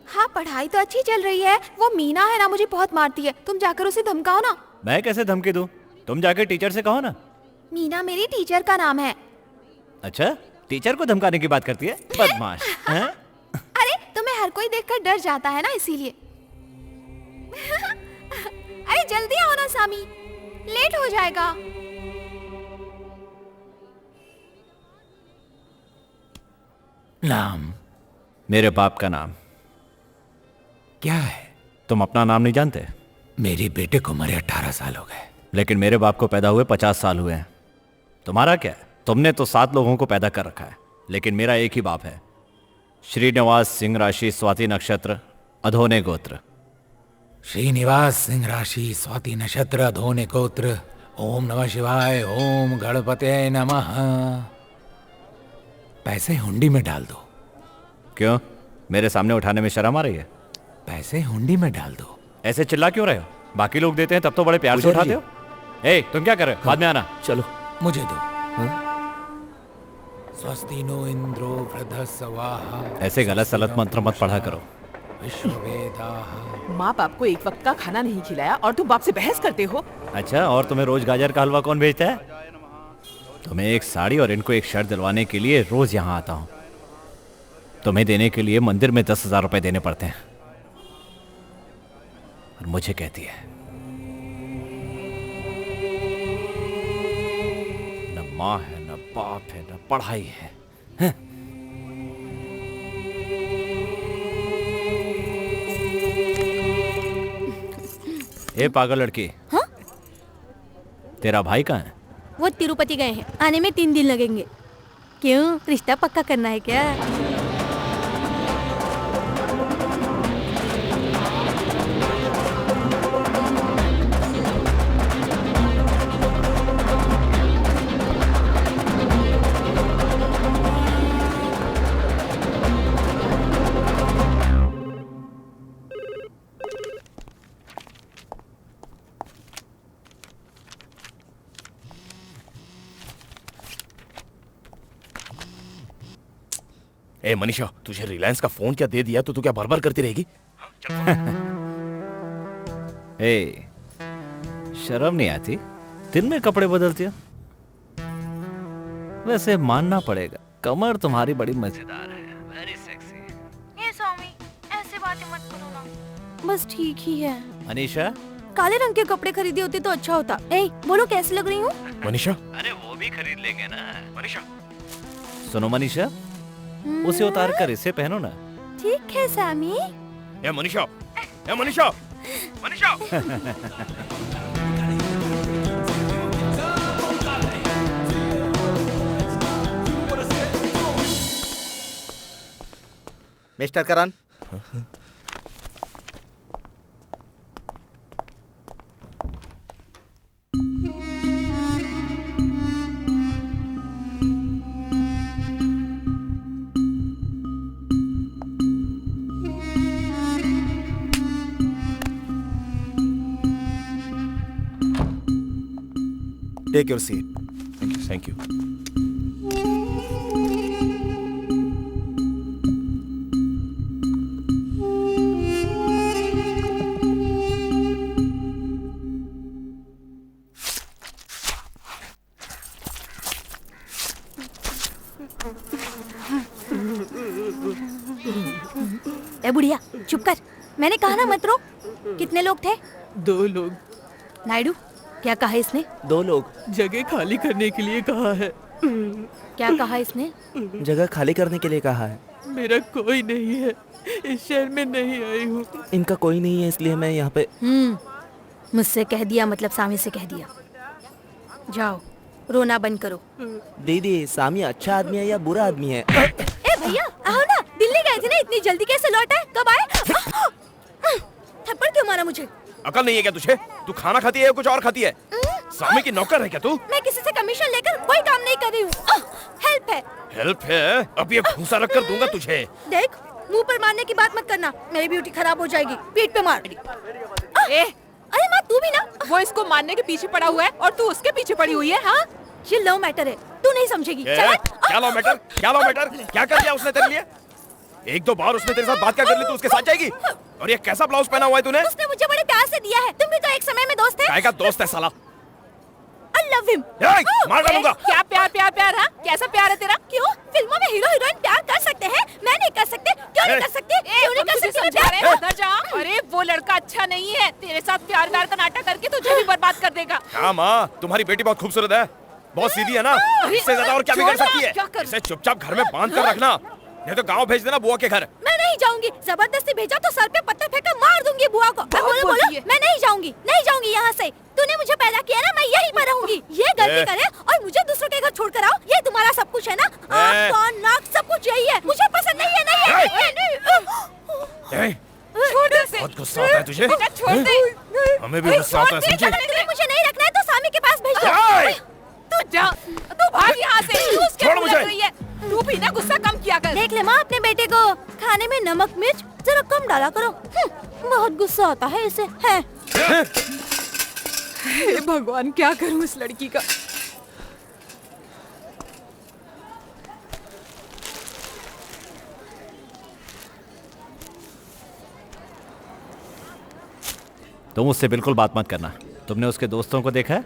हाँ, पढ़ाई तो अच्छी चल रही है। वो मीना है ना, मुझे बहुत मारती है। तुम जाकर उसे धमकाओ ना। मैं कैसे धमकी दूं? तुम जाके टीचर से कहो ना। मीना मेरी टीचर का नाम है। अच्छा, टीचर को धमकाने की बात करती है? बदमाश। हैं? अरे तुम्हें हर कोई देखकर डर जाता है ना, इसीलिए। अरे जल्दी आओ ना सामी, लेट हो जाएगा। नाम? मेरे बाप का नाम। क्या है? तुम अपना नाम नहीं जानते? मेरे बेटे को मरे 18 साल हो गए। लेकिन मेरे बाप को पैदा हुए 50 साल हुए हैं। तुम्हारा क्या है? तुमने तो 7 लोगों को पैदा कर रखा है, लेकिन मेरा एक ही बाप है। श्रीनिवास सिंह राशि, स्वाति नक्षत्र, अधोने गोत्र। श्रीनिवास सिंह राशि, स्वाति नक्षत्र, अधोने गोत्र। ओम नमः शिवाय, ओम गणपते नमः। पैसे हुंडी में डाल दो। क्यों? मेरे सामने उठाने में शर्म आ रही है? पैसे हुंडी में डाल दो। ऐसे चिल्ला क्यों रहे हो? बाकी लोग देते हैं तब तो बड़े प्यार से उठाते हो। तुम क्या कर रहे हो? बाद में आना। चलो, मुझे दो। स्वस्ति नो इंद्रो वृद्धस्वाहा। ऐसे गलत सलत मंत्र मत पढ़ा करो। माँ बाप को एक वक्त का खाना नहीं खिलाया और तुम बाप से बहस करते हो। अच्छा, और तुम्हें रोज गाजर का हलवा कौन भेजता है? तुम्हें एक साड़ी और इनको एक शर्ट दिलवाने के लिए रोज यहाँ आता हूँ। तुम्हें देने के लिए मंदिर में 10,000 रुपए देने पड़ते हैं। और मुझे कहती है न माँ है, न बाप है, न पढ़ाई है। ए पागल लड़की। हाँ? तेरा भाई कहाँ है? वो तिरुपति गए हैं। आने में 3 दिन लगेंगे। क्यों? रिश्ता पक्का करना है क्या? ए मनीषा, तुझे रिलायंस का फोन क्या दे दिया तो तू क्या बार बार करती रहेगी? शर्म नहीं आती? दिन में कपड़े बदलती हो। वैसे मानना पड़ेगा, कमर तुम्हारी बड़ी मजेदार है। Very sexy. ये स्वामी, ऐसे बातें मत करो ना। बस ठीक ही है। अनीशा, काले रंग के कपड़े खरीदे होते तो अच्छा होता। ए, बोलो कैसी लग रही हूँ? मनीषा, अरे वो भी खरीद लेंगे ना मनीषा। सुनो मनीषा, उसे उतार कर इसे पहनो ना। ठीक है सामी। ए मनीषा, ए Manisha, Manisha. Mister Karan, take your seat. Thank you, thank you. ए बुढ़िया, चुप कर। मैंने कहा ना मत रो। कितने लोग थे? 2 लोग। नायडू, क्या कहा इसने? 2 लोग। जगह खाली करने के लिए कहा है। क्या कहा इसने? जगह खाली करने के लिए कहा है। मेरा कोई नहीं है, इस शहर में नहीं आई हूँ। इनका कोई नहीं है इसलिए मैं यहाँ पे। मुझसे कह दिया मतलब सामी से कह दिया। जाओ, रोना बंद करो। दीदी, सामी अच्छा आदमी है या बुरा आदमी है? ए भैया, आओ ना। दिल्ली गए थे ना, इतनी जल्दी कैसे लौट आए? कब आए? थप्पड़ क्यों मारा मुझे? अकल नहीं है क्या तुझे? तू खाना खाती है या कुछ और खाती है? स्वामी की नौकर है क्या तू? मैं किसी से कमीशन लेकर कोई काम नहीं कर रही हूँ। हेल्प है। हेल्प है? अब ये भूसा रख कर दूंगा तुझे। देख, मुंह पर मारने की बात मत करना, मेरी ब्यूटी खराब हो जाएगी। पीठ पे मार। अरे माँ, तू भी ना। वो इसको मारने के पीछे पड़ा हुआ है और तू उसके पीछे पड़ी हुई है। हाँ, ये लव मैटर है, तू नहीं समझेगी। क्या लव मैटर? क्या लव मैटर? क्या कर दिया उसने तेरे लिए? 1-2 बार उसने तेरे साथ बात क्या कर ली, तू उसके साथ जाएगी? और ये कैसा ब्लाउज पहना हुआ है तूने? उसने मुझे बड़े प्यार से दिया है। तुम भी तो एक समय में दोस्त थे। काय का दोस्त है साला? I love him। मार डालूंगा। क्या प्यार प्यार प्यार? हाँ, कैसा प्यार है तेरा? क्यों? फिल्मों में हीरो हीरोइन प्यार कर सकते हैं, मैं नहीं कर सकते? क्यों नहीं कर सकते? क्यों नहीं कर सकते? समझा रहे हैं, उधर जा। अरे वो लड़का अच्छा नहीं है, तेरे साथ प्यार व्यार का नाटक करके तुझे भी बर्बाद कर देगा। हाँ माँ, तुम्हारी बेटी बहुत खूबसूरत है, बहुत सीधी है ना, इससे ज्यादा और क्या बिगड़ सकती है? इसे चुपचाप घर में बांध कर रखना, नहीं तो गाँव भेज देना बुआ के घर। मैं नहीं जाऊंगी। जबरदस्ती भेजा तो सर पे पत्थर फेंक मार दूंगी बुआ को। बोलो बोलो, मैं नहीं जाऊंगी, नहीं जाऊंगी यहाँ से। तूने मुझे पैदा किया ना, मैं यहीं पर रहूंगी। ये गलती करे और मुझे दूसरों के घर छोड़कर आओ, ये तुम्हारा सब कुछ है ना? आँख कान नाक सब कुछ यही है। मुझे पसंद नहीं है। छोड़ दे। बहुत गुस्सा आता है तुझे? छोड़ दे। हमें भी गुस्सा आता है, समझी? मुझे नहीं रखना है तो सामी के पास भेज दो। तू जा, तू भाग यहाँ से। तू उसके छोड़ मुंह मुझे। लग रही है। तू भी ना गुस्सा कम किया कर। देख ले माँ, अपने बेटे को खाने में नमक मिर्च जरा कम डाला करो। बहुत गुस्सा आता है इसे। है हे भगवान, क्या करूं इस लड़की का? तुम उससे बिल्कुल बात मत करना। तुमने उसके दोस्तों को देखा है?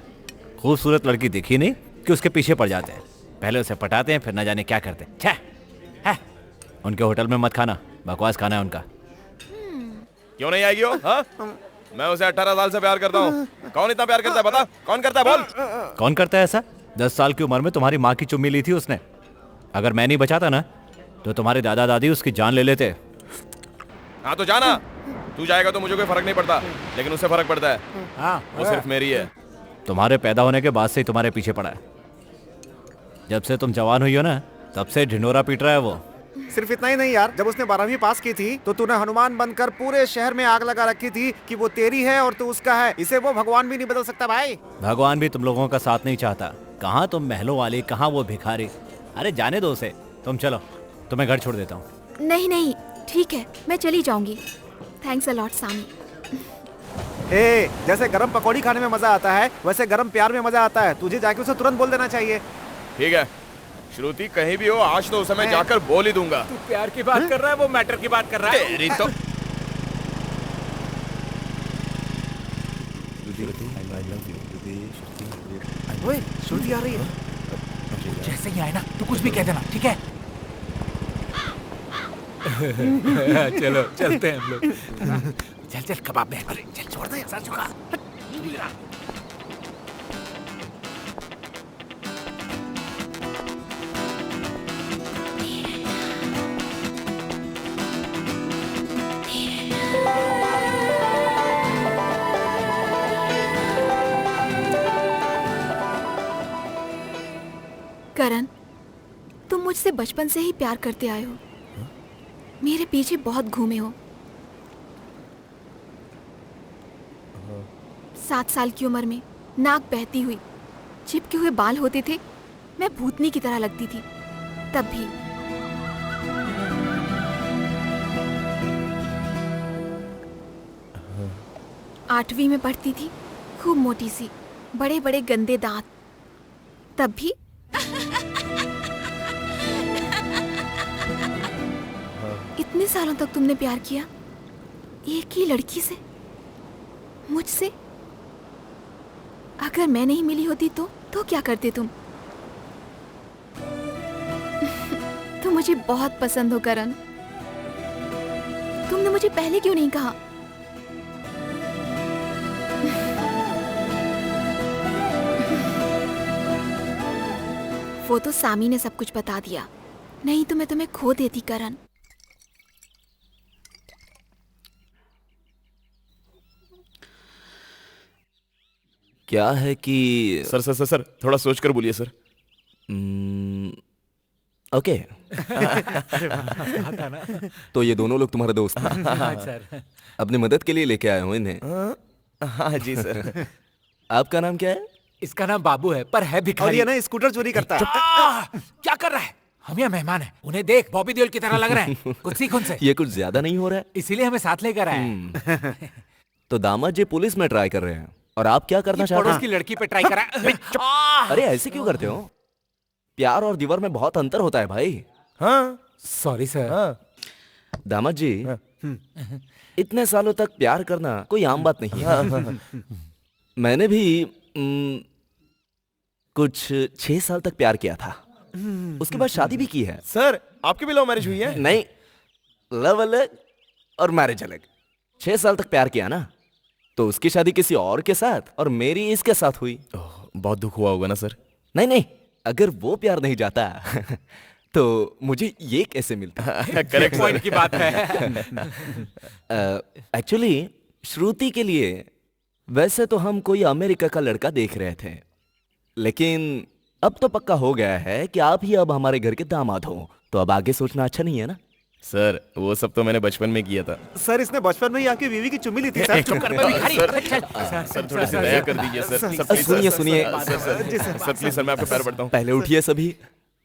खूबसूरत लड़की दिखी नहीं कि उसके पीछे पड़ जाते हैं। पहले उसे पटाते हैं, फिर न जाने क्या करते हैं। छह, उनके होटल में मत खाना, बकवास खाना है उनका। क्यों नहीं आएगी वो? हाँ? मैं उसे 18 साल से प्यार करता हूँ। कौन इतना प्यार करता है बता? कौन करता है बोल? कौन करता है ऐसा? 10 साल की उम्र में तुम्हारी माँ की चुम्मी ली थी उसने। अगर मैं नहीं बचाता ना तो तुम्हारे दादा दादी उसकी जान ले लेते। हाँ तो जाना, तू जाएगा तो मुझे कोई फर्क नहीं पड़ता, लेकिन उससे फर्क पड़ता है। हाँ, वो सिर्फ मेरी है। तुम्हारे पैदा होने के बाद से ही तुम्हारे पीछे पड़ा है। जब से तुम जवान हुई हो ना, तब से ढिंढोरा पीट रहा है वो। सिर्फ इतना ही नहीं यार, जब उसने 12वीं पास की थी तो तूने हनुमान बनकर पूरे शहर में आग लगा रखी थी कि वो तेरी है और तू उसका है। इसे वो भगवान भी नहीं बदल सकता भाई। भगवान भी तुम लोगों का साथ नहीं चाहता। कहाँ तुम महलों वाली, कहाँ वो भिखारी। अरे जाने दो उसे, तुम चलो, तुम्हें घर छोड़ देता हूँ। नहीं नहीं, ठीक है, मैं चली जाऊंगी। थैंक्स अ लॉट सामी। जैसे गरम पकौड़ी खाने में मजा आता है, वैसे गरम प्यार में मजा आता है। तुझे जाके उसे तुरंत बोल देना चाहिए। ठीक है श्रुति, कहीं भी हो आज तो उसे मैं जाकर बोल ही दूंगा। तू प्यार की बात कर रहा है, वो मैटर की बात कर रहा है। तेरी तो ओए, श्रुति आ रही है। जैसे ही आए ना तो कुछ भी कह देना, ठीक है? चलो चलते हैं हम लोग। चल चल कबाब में अरे चल छोड़ दे सर झुका। करण, तुम मुझसे बचपन से ही प्यार करते आए हो, मेरे पीछे बहुत घूमे हो। 7 साल की उम्र में नाक बहती हुई, चिपके हुए बाल होते थे, मैं भूतनी की तरह लगती थी। तब भी आठवीं में पढ़ती थी, खूब मोटी सी, बड़े बड़े गंदे दांत। तब भी इतने सालों तक तुमने प्यार किया एक ही लड़की से, मुझसे। अगर मैं नहीं मिली होती तो क्या करते तुम? तुम मुझे बहुत पसंद हो करण। तुमने मुझे पहले क्यों नहीं कहा? वो तो सामी ने सब कुछ बता दिया, नहीं तो मैं तुम्हें खो देती करण। क्या है कि सर सर सर सर थोड़ा सोच कर बोलिए सर। ओके। तो ये दोनों लोग तुम्हारे दोस्त हैं? सर अपनी मदद के लिए लेके आए हो इन्हें? हाँ जी सर। आपका नाम क्या है? इसका नाम बाबू है पर है और भिखारी। ये ना स्कूटर चोरी करता है। क्या कर रहा है? हम यहाँ मेहमान हैं, उन्हें देख बॉबी देओल की तरह लग रहे हैं। कुछ सीख उनसे। ये कुछ ज्यादा नहीं हो रहा है? इसीलिए हमें साथ लेकर आए हैं। तो दामाद जी पुलिस में ट्राई कर रहे हैं और आप क्या करना चाहते पड़ोस हैं? की लड़की पे ट्राई करा। अरे ऐसे क्यों करते हो? प्यार और दीवार में बहुत अंतर होता है भाई। हाँ सॉरी सर। हाँ। दामाद जी इतने सालों तक प्यार करना कोई आम बात नहीं है। मैंने भी कुछ 6 साल तक प्यार किया था, उसके बाद शादी भी की है। सर आपकी भी लव मैरिज हुई है? नहीं, लव अलग और मैरिज अलग। 6 साल तक प्यार किया ना, तो उसकी शादी किसी और के साथ और मेरी इसके साथ हुई। बहुत दुख हुआ होगा ना सर? नहीं नहीं, अगर वो प्यार नहीं जाता तो मुझे ये कैसे मिलता? करेक्ट पॉइंट की बात है। एक्चुअली श्रुति के लिए वैसे तो हम कोई अमेरिका का लड़का देख रहे थे, लेकिन अब तो पक्का हो गया है कि आप ही अब हमारे घर के दामाद हो, तो अब आगे सोचना अच्छा नहीं है ना? सर वो सब तो मैंने बचपन में किया था। सर इसने बचपन में ही आपकी बीवी की चुम्मी ली थी सर। चुप कर सर थोड़ी सी दया कर दीजिए सर। सुनिए सुनिए सर प्लीज सर मैं आपके पैर पड़ता हूँ। पहले उठिए सभी।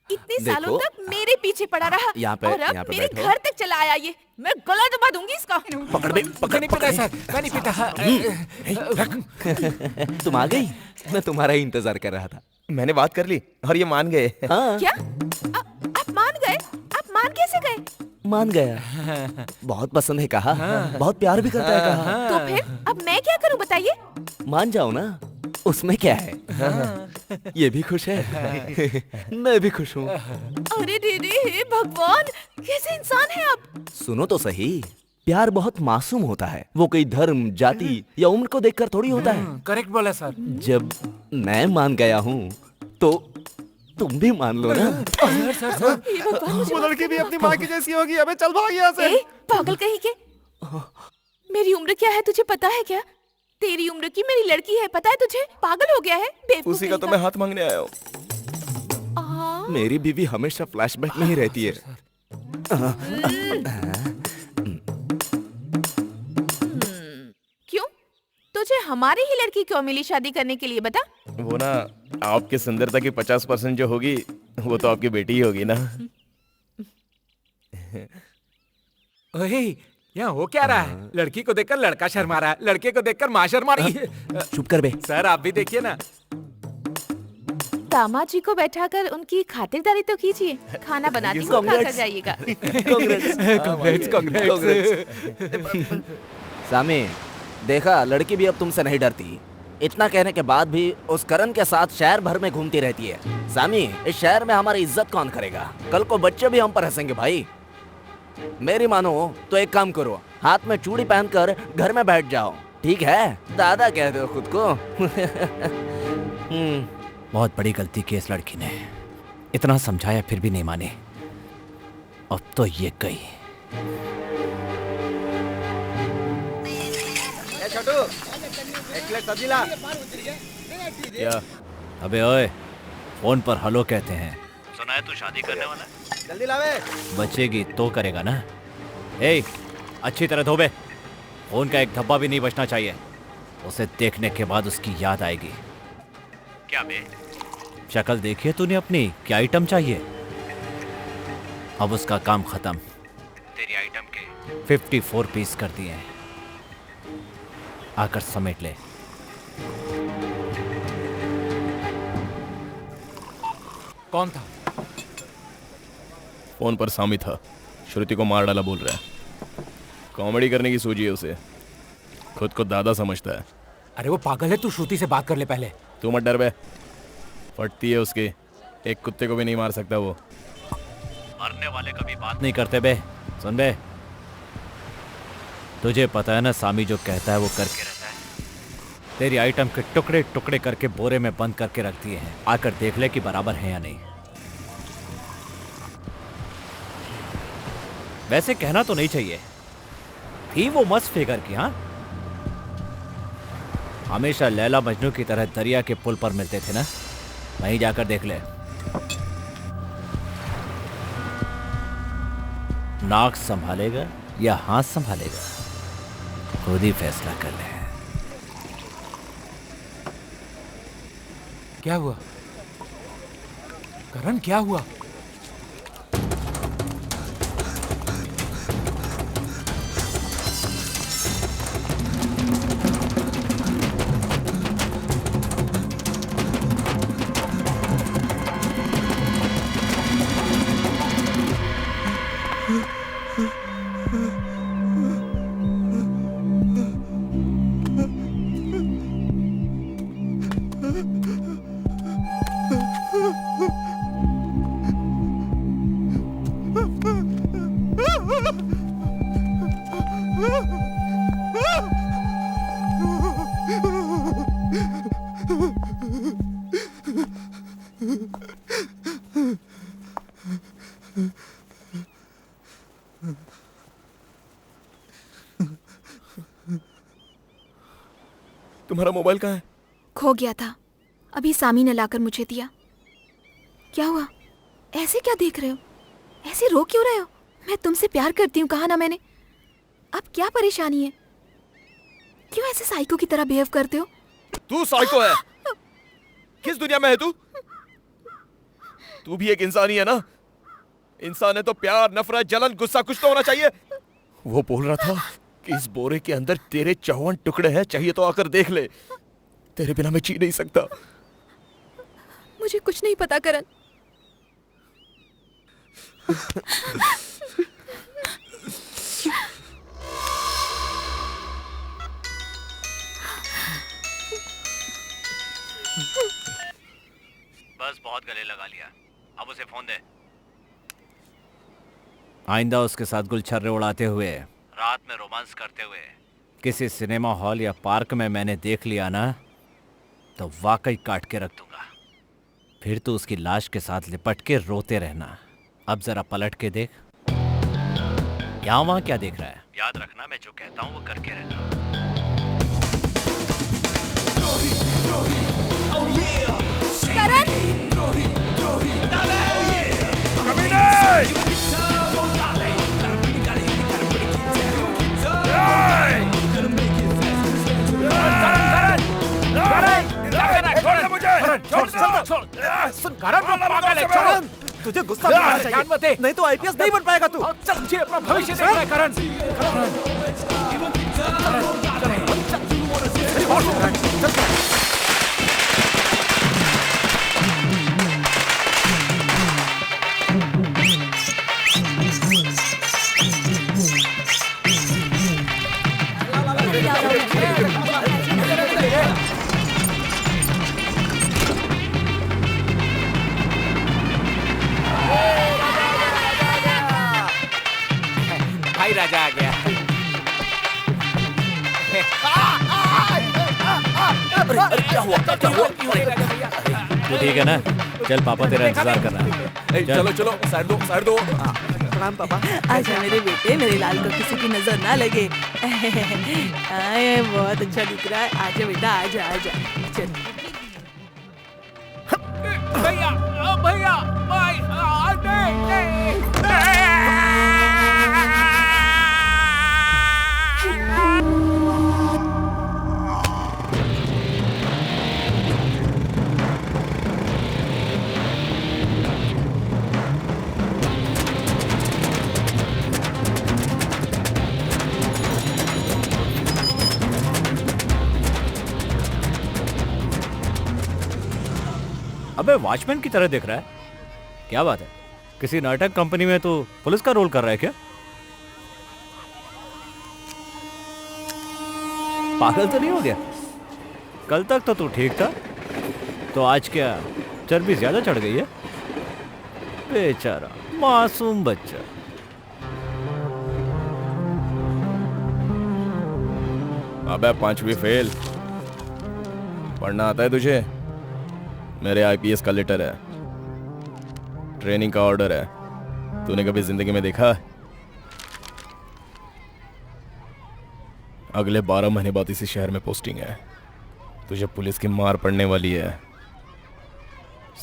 इतने सालों तक मेरे पीछे पड़ा रहा यहाँ पे और अब मेरे घर तक चला आया ये। मैं गला दबा दूंगी इसका। पकड़ बे, पकड़ नहीं पीता सर, मैं नहीं पीता। तुम आ गई? मैं तुम्हारा ही इंतजार कर रहा था। मैंने बात कर ली और ये मान गए। हाँ। क्या आप मान गए? आप मान कैसे गए? मान गया। बहुत पसंद है कहा, बहुत प्यार भी करता है कहा। तो फिर अब मैं क्या करूं बताइए? मान जाओ ना, उसमें क्या है? ये भी खुश है, मैं भी खुश हूँ। अरे दीदी, हे भगवान, कैसे इंसान है आप? सुनो तो सही, प्यार बहुत मासूम होता है, वो कोई धर्म, जाति या उम्र को देखकर थोड़ी होता है। करेक्ट बोला सर। जब मैं मान गया हूँ तो तुम भी मान लो ना। वो लड़की भी अपनी माँ की जैसी होगी। अबे चल भाग यहाँ से। पागल कहीं के। मेरी उम्र क्या है तुझे पता है क्या? तेरी उम्र की मेरी लड़की है, पता है तुझे? पागल हो गया है बेवकूफ। उसी का तो मैं हाथ मांगने आया हूँ। मेरी बीवी हमेशा फ्लैशबैक में ही रहती है। क्यों? तुझे हमारी ही लड़की क्यों मिली शादी करने के लिए बता? वो ना आपके सुंदरता की 50% जो होगी वो तो आपकी बेटी ही होगी ना। ओए, यहाँ हो क्या रहा है? लड़की को देखकर लड़का शर्मा रहा है, लड़के को देखकर माँ शर्मा रही है। चुप कर बे। सर आप भी देखिए ना। दामाद जी को बैठाकर उनकी खातिरदारी तो कीजिए। खाना बनाती हूँ, खाकर जाइएगा। सामी, देखा लड़की भी अब तुमसे नहीं डरती। इतना कहने के बाद भी उस करण के साथ शहर भर में घूमती रहती है। सामी, इस शहर में हमारी इज्जत कौन करेगा? कल को बच्चे भी हम पर हंसेंगे भाई। मेरी मानो तो एक काम करो, हाथ में चूड़ी पहनकर घर में बैठ जाओ, ठीक है? दादा कहते हो खुद को। बहुत बड़ी गलती की इस लड़की ने, इतना समझाया फिर भी नहीं माने। अब तो ये गई। छोटू, एक प्लेट सब्जी ला। क्या? अबे ओए, फोन पर हेलो कहते हैं। सुना है तू शादी करने वाला है? जल्दी लावे। बचेगी तो करेगा ना। ए, अच्छी तरह धोबे। फोन का एक धब्बा भी नहीं बचना चाहिए। उसे देखने के बाद उसकी याद आएगी। क्या बे? शक्ल देखिए तूने अपनी, क्या आइटम चाहिए? अब उसका काम खत्म। तेरी आइटम के 54 पीस कर दिए हैं। आकर समेट ले। कौन था? फोन पर सामी था। श्रुति को मार डाला बोल रहा है। कॉमेडी करने की सूझी है उसे। खुद को दादा समझता है। अरे वो पागल है, तू श्रुति से बात कर ले पहले। तू मत डर बे, फटती है उसकी। एक कुत्ते को भी नहीं मार सकता वो। मरने वाले कभी बात नहीं करते बे। सुन बे, तुझे पता है ना सामी जो कहता है वो करके रहता है। तेरी आइटम के टुकड़े टुकड़े करके बोरे में बंद करके रख दिए हैं। आकर देख ले कि बराबर है या नहीं। वैसे कहना तो नहीं चाहिए, थी वो मस्त फिगर की। हाँ, हमेशा लैला मजनू की तरह दरिया के पुल पर मिलते थे ना। वहीं जाकर देख ले। नाक संभालेगा या हाथ संभालेगा, खुद ही फैसला कर ले। क्या हुआ करण, क्या हुआ? तुम्हारा मोबाइल कहाँ है? खो गया था, अभी सामी ने लाकर मुझे दिया। क्या हुआ? ऐसे क्या देख रहे हो? ऐसे रो क्यों रहे हो? मैं तुमसे प्यार करती हूँ, कहा ना मैंने। अब क्या परेशानी है? क्यों ऐसे साइको की तरह बिहेव करते हो? तू साइको है? किस दुनिया में है तू? तू भी एक इंसान ही है ना? इंसान है तो प्यार, नफरत, जलन, गुस्सा कुछ तो होना चाहिए। वो बोल रहा था कि इस बोरे के अंदर तेरे 54 टुकड़े हैं, चाहिए तो आकर देख ले। तेरे बिना मैं जी नहीं सकता। मुझे कुछ नहीं पता करण। बस बहुत गले लगा लिया, अब उसे फोन दे। आइंदा उसके साथ गुलछर्रे उड़ाते हुए, रात में रोमांस करते हुए किसी सिनेमा हॉल या पार्क में मैंने देख लिया ना, तो वाकई काट के रख दूंगा। फिर तो उसकी लाश के साथ लिपट के रोते रहना। अब जरा पलट के देख, यहाँ वहां क्या देख रहा है? याद रखना, मैं जो कहता हूँ वो करके रहना। तुझे गुस्सा आना चाहिए, नहीं तो आईपीएस नहीं बन पाएगा तू। चल अपना भविष्य देख रहा है करण। भाई राजा आ गया। अरे क्या हुआ? क्या हुआ? तो ठीक है ना, चल पापा तेरा इंतजार कर रहा है। चलो चलो साइड दो साइड दो। प्रणाम पापा। आजा मेरे बेटे, मेरे लाल को किसी की नजर ना लगे। आए बहुत अच्छा दिख रहा है। आजा बेटा, आजा आजा। चल भैया भैया भाई अबे वॉचमैन की तरह दिख रहा है। क्या बात है, किसी नाटक कंपनी में तो पुलिस का रोल कर रहा है क्या? पागल तो नहीं हो गया? कल तक तो तू ठीक था, तो आज क्या चर्बी ज्यादा चढ़ गई है? बेचारा मासूम बच्चा। अबे 5वीं फेल। पढ़ना आता है तुझे? मेरे आईपीएस का लेटर है, ट्रेनिंग का ऑर्डर है। तूने कभी जिंदगी में देखा? अगले 12 महीने बाद इसी शहर में पोस्टिंग है। तुझे पुलिस की मार पड़ने वाली है।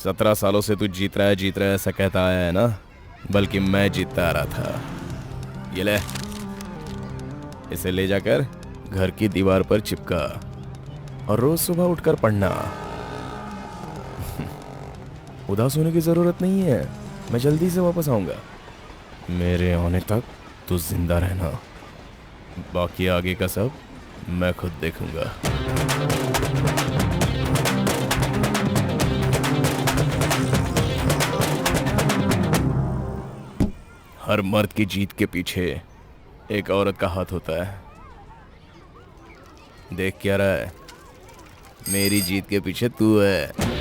17 सालों से तू जीत रहा है ऐसा कहता आया है ना, बल्कि मैं जीतता आ रहा था। ये ले, इसे ले जाकर घर की दीवार पर चिपका और रोज सुबह उठकर पढ़ना। उदास होने की जरूरत नहीं है, मैं जल्दी से वापस आऊंगा। मेरे आने तक तू जिंदा रहना, बाकी आगे का सब मैं खुद देखूंगा। हर मर्द की जीत के पीछे एक औरत का हाथ होता है। देख क्या रहा है? मेरी जीत के पीछे तू है।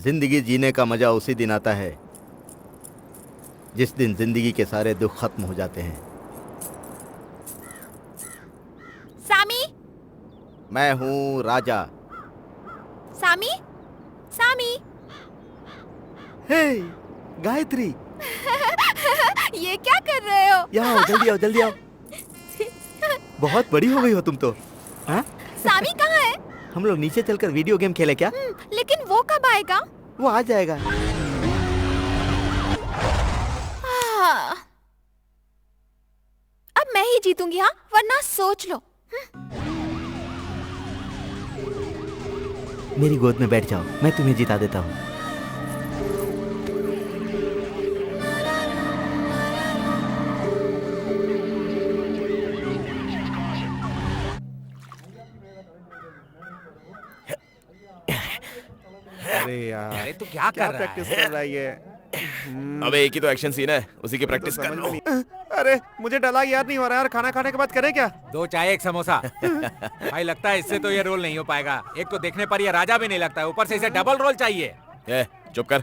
जिंदगी जीने का मजा उसी दिन आता है जिस दिन जिंदगी के सारे दुख खत्म हो जाते हैं। सामी, मैं हूँ राजा। सामी, सामी। हे गायत्री, ये क्या कर रहे हो? यहाँ आओ, जल्दी आओ, जल्दी आओ। बहुत बड़ी हो गई हो तुम तो। हाँ? सामी कहाँ है? हम लोग नीचे चलकर वीडियो गेम खेले क्या? लेकिन वो कब आएगा? वो आ जाएगा। अब मैं ही जीतूंगी, हाँ? वरना सोच लो। मेरी गोद में बैठ जाओ, मैं तुम्हें जिता देता हूँ। अरे यार, अरे तू क्या कर रहा प्रैक्टिस है? कर रहा है ये? अबे एक ही तो एक्शन सीन है, उसी की प्रैक्टिस कर लो। अरे मुझे डायलॉग याद नहीं हो रहा यार। खाना खाने के बाद करें क्या? 2 चाय 1 समोसा। भाई लगता है इससे तो ये रोल नहीं हो पाएगा। एक तो देखने पर ये राजा भी नहीं लगता है, ऊपर से इसे डबल रोल चाहिए। ए, चुप कर।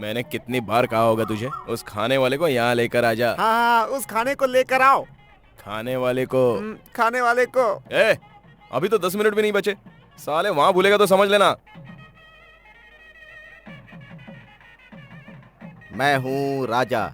मैंने कितनी बार कहा होगा तुझे, उस खाने वाले को यहाँ लेकर आ जा। हाँ, उस खाने को लेकर आओ। खाने वाले को? खाने वाले को। अभी तो 10 मिनट भी नहीं बचे। साले वहां भूलेगा तो समझ लेना। मैं हूँ राजा।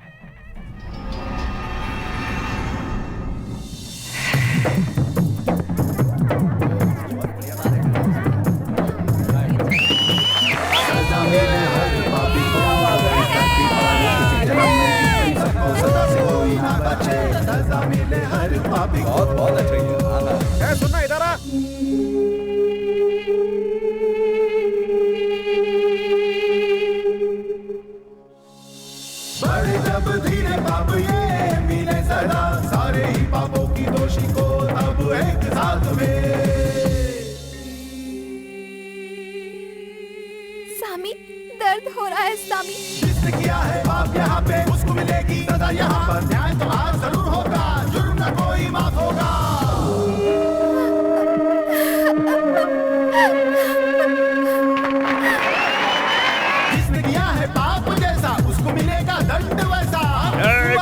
बहुत अच्छा। सुनना, इधर आ। बड़े जब दर्द हो रहा है सामी। जिसने किया है पाप यहाँ पे उसको मिलेगी सजा यहाँ पर। न्याय तो आज जरूर होगा, जुर्म न कोई माफ होगा। जिसने किया है पाप जैसा उसको मिलेगा दंड वैसा।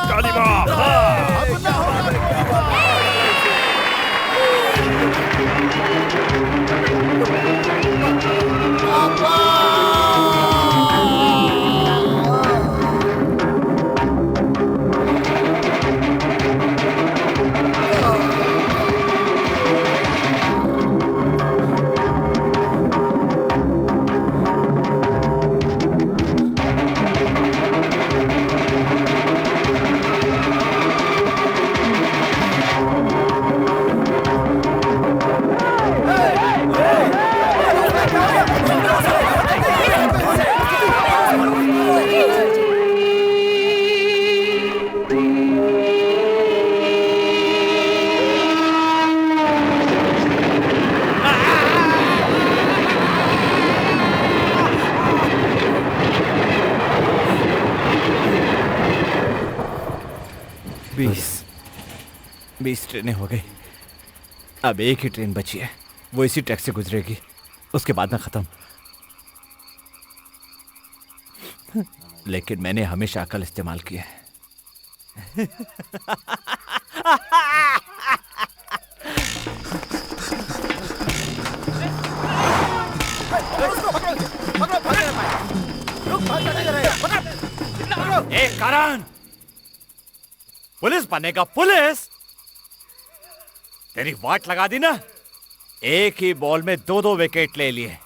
काली माँ, अब न होगा कोई बात। बीस ट्रेनें हो गई, अब एक ही ट्रेन बची है, वो इसी ट्रैक से गुजरेगी, उसके बाद में खत्म। लेकिन मैंने हमेशा अकल इस्तेमाल की है। ए करण, पुलिस बनेगा पुलिस? तेरी वाट लगा दी ना। एक ही बॉल में दो दो विकेट ले लिए।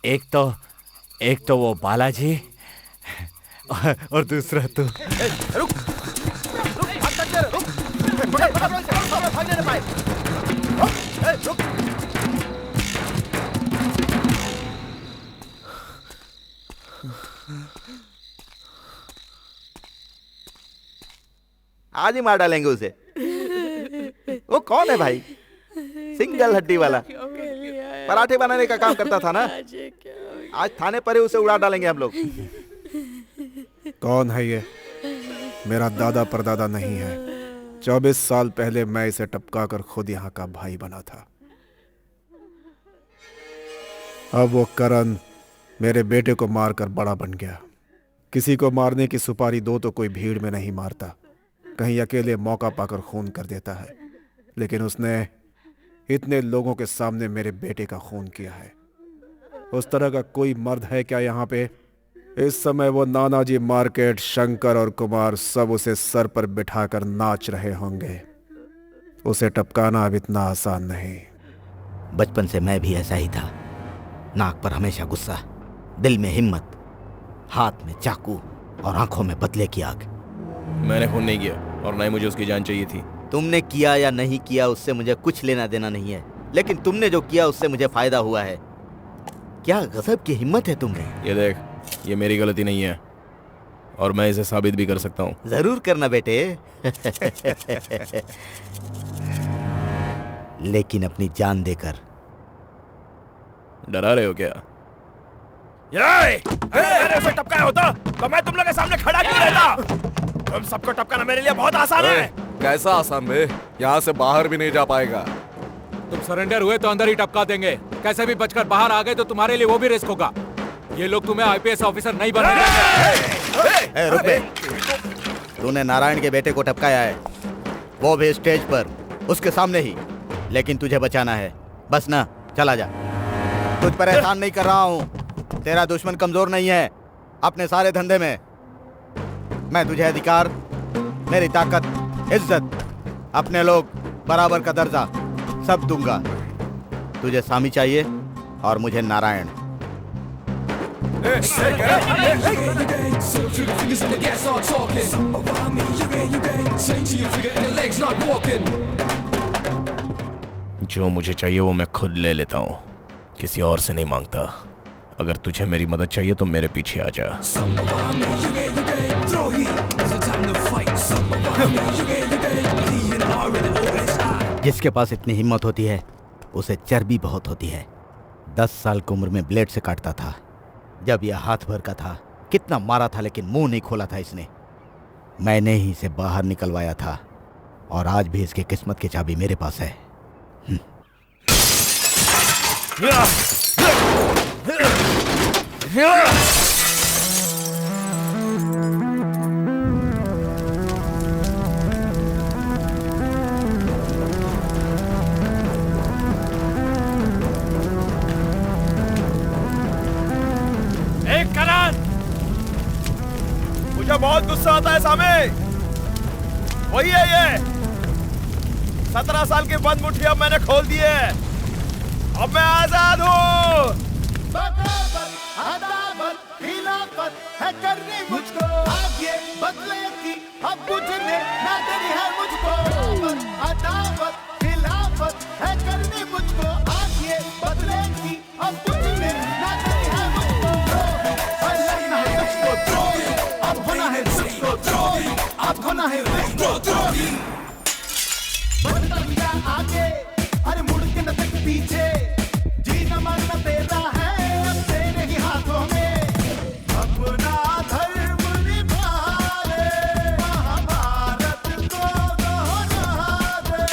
एक तो वो बालाजी और दूसरा तो रुक आज ही मार डालेंगे उसे। वो कौन है भाई? सिंगल हड्डी वाला, पराठे बनाने का काम करता था ना। आज थाने पर ही उसे उड़ा डालेंगे हम लोग। कौन है ये? मेरा दादा परदादा नहीं है। 24 साल पहले मैं इसे टपका कर खुद यहाँ का भाई बना था। अब वो करण मेरे बेटे को मारकर बड़ा बन गया। किसी को मारने की सुपारी दो तो कोई भीड़ में नहीं मारता, कहीं अकेले मौका पाकर खून कर देता है। लेकिन उसने इतने लोगों के सामने मेरे बेटे का खून किया है। उस तरह का कोई मर्द है क्या यहाँ पे? इस समय वो नानाजी मार्केट, शंकर और कुमार सब उसे सर पर बिठाकर नाच रहे होंगे। उसे टपकाना अब इतना आसान नहीं। बचपन से मैं भी ऐसा ही था। नाक पर हमेशा गुस्सा, दिल में हिम्मत, हाथ में चाकू और आंखों में बदले की आग। मैंने खून नहीं किया और ना ही मुझे उसकी जान चाहिए थी। तुमने किया या नहीं किया उससे मुझे कुछ लेना देना नहीं है, लेकिन तुमने जो किया उससे मुझे फायदा हुआ है। क्या गजब की हिम्मत है तुमने। ये देख, ये मेरी गलती नहीं है और मैं इसे साबित भी कर सकता हूँ। जरूर करना बेटे। लेकिन अपनी जान देकर। डरा रहे हो क्या? अरे उसे टपकाया होता तो मैं तुम लोग के सामने खड़ा क्यों रहता? तुम सबको टपकाना मेरे लिए बहुत आसान है। कैसा आसान बे? यहाँ से बाहर भी नहीं जा पाएगा। तुम सरेंडर हुए तो अंदर ही टपका देंगे। कैसे भी बचकर बाहर आ गए तो तुम्हारे लिए वो भी रिस्क होगा। ये लोग तुम्हें आईपीएस ऑफिसर नहीं बनने देंगे। रुक बे। तूने नारायण के बेटे को टपकाया है, वो भी स्टेज पर, उसके सामने ही। लेकिन तुझे बचाना है, बस ना, चला जा। तुझ पर एहसान नहीं कर रहा हूँ। तेरा दुश्मन कमजोर नहीं है अपने सारे धंधे में। मैं तुझे अधिकार, मेरी ताकत, इज्जत, अपने लोग, बराबर का दर्जा सब दूंगा। तुझे सामी चाहिए और मुझे नारायण। जो मुझे चाहिए वो मैं खुद ले लेता हूँ, किसी और से नहीं मांगता। अगर तुझे मेरी मदद चाहिए तो मेरे पीछे आ जा। जिसके पास इतनी हिम्मत होती है उसे चर्बी बहुत होती है। 10 साल की उम्र में ब्लेड से काटता था, जब यह हाथ भर का था, कितना मारा था लेकिन मुंह नहीं खोला था इसने। मैंने ही इसे बाहर निकलवाया था और आज भी इसकी किस्मत की चाबी मेरे पास है। मुझे बहुत गुस्सा आता है सामे। वही है ये 17 साल की बंद मुट्ठी अब मैंने खोल दी है। अब मैं आजाद हूँ। खिलाफत है करनी मुझको, आगे बदले की अब बुझने ना देनी है मुझको। अदावत खिलाफत है करनी मुझको, आगे बदले की अब बुझने ना देनी है मुझको। लगना है तुझको द्रोही, अब होना है तुझको द्रोही, अब होना है तुझको द्रोही। बढ़ता गया आगे, अरे मुड़ के न देख पीछे, जीना मरना तेरा है अब तेरे ही हाथों में। अपना धर्म निभा ले, महाभारत को दोहरा दे।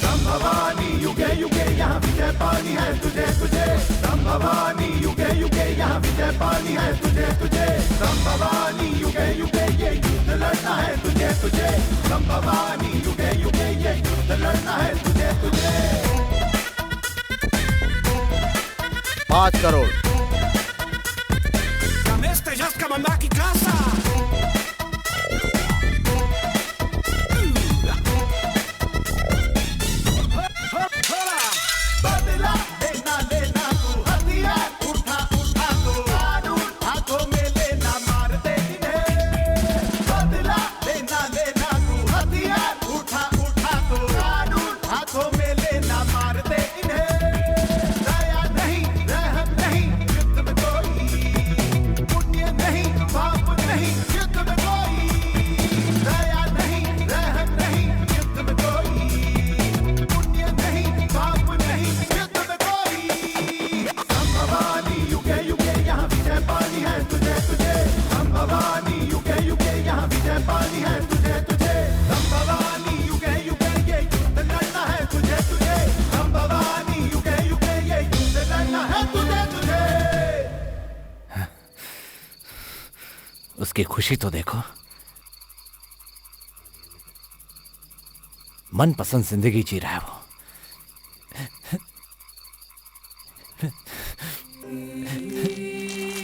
संभवानी युगे युगे यहाँ विजय पानी है तुझे तुझे। संभवानी युगे युगे यहाँ विजय पानी है तुझे तुझे। संभवानी युगे युगे ये युद्ध लड़ना है तुझे तुझे। संभवानी युगे युगे ये युद्ध लड़ना है तुझे तुझे। 5 करोड़। बदला लेना लेना तू हथियार उठा उठा तू, कानून हाथों में लेना मार दे इन्हें। बदला लेना लेना तू हथियार उठा उठा तू, कानून हाथों में लेना मार दे इन्हें। दया नहीं रहम नहीं युद्ध में कोई, पुण्य नहीं पाप नहीं युद्ध में कोई। दया नहीं रहम नहीं युद्ध में कोई, पुण्य नहीं पाप नहीं युद्ध में कोई। संभवानी युगे युगे यहाँ विजय पानी है तुझे तुझे। संभवानी युगे युगे यहाँ विजय पानी है तुझे तुझे। संभवानी युगे युगे ये युद्ध लड़ना है तुझे तुझे। संभवानी युगे युगे ये युद्ध लड़ना है तुझे तुझे। उसकी खुशी तो देखो। मनपसंद जिंदगी जी रहा है वो।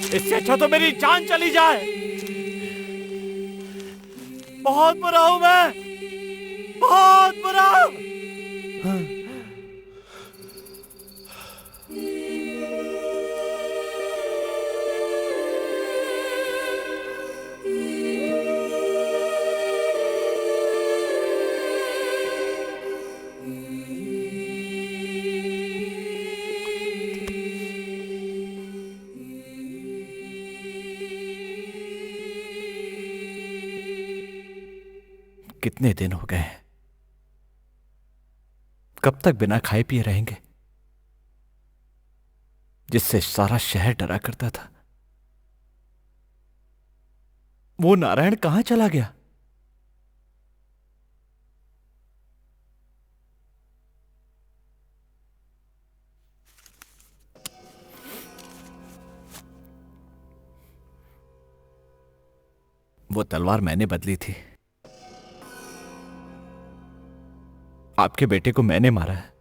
इससे अच्छा तो मेरी जान चली जाए। बहुत बुरा हूं मैं, बहुत बुरा। कितने दिन हो गए? कब तक बिना खाए पिए रहेंगे? जिससे सारा शहर डरा करता था, वो नारायण कहां चला गया? वो तलवार मैंने बदली थी। आपके बेटे को मैंने मारा है।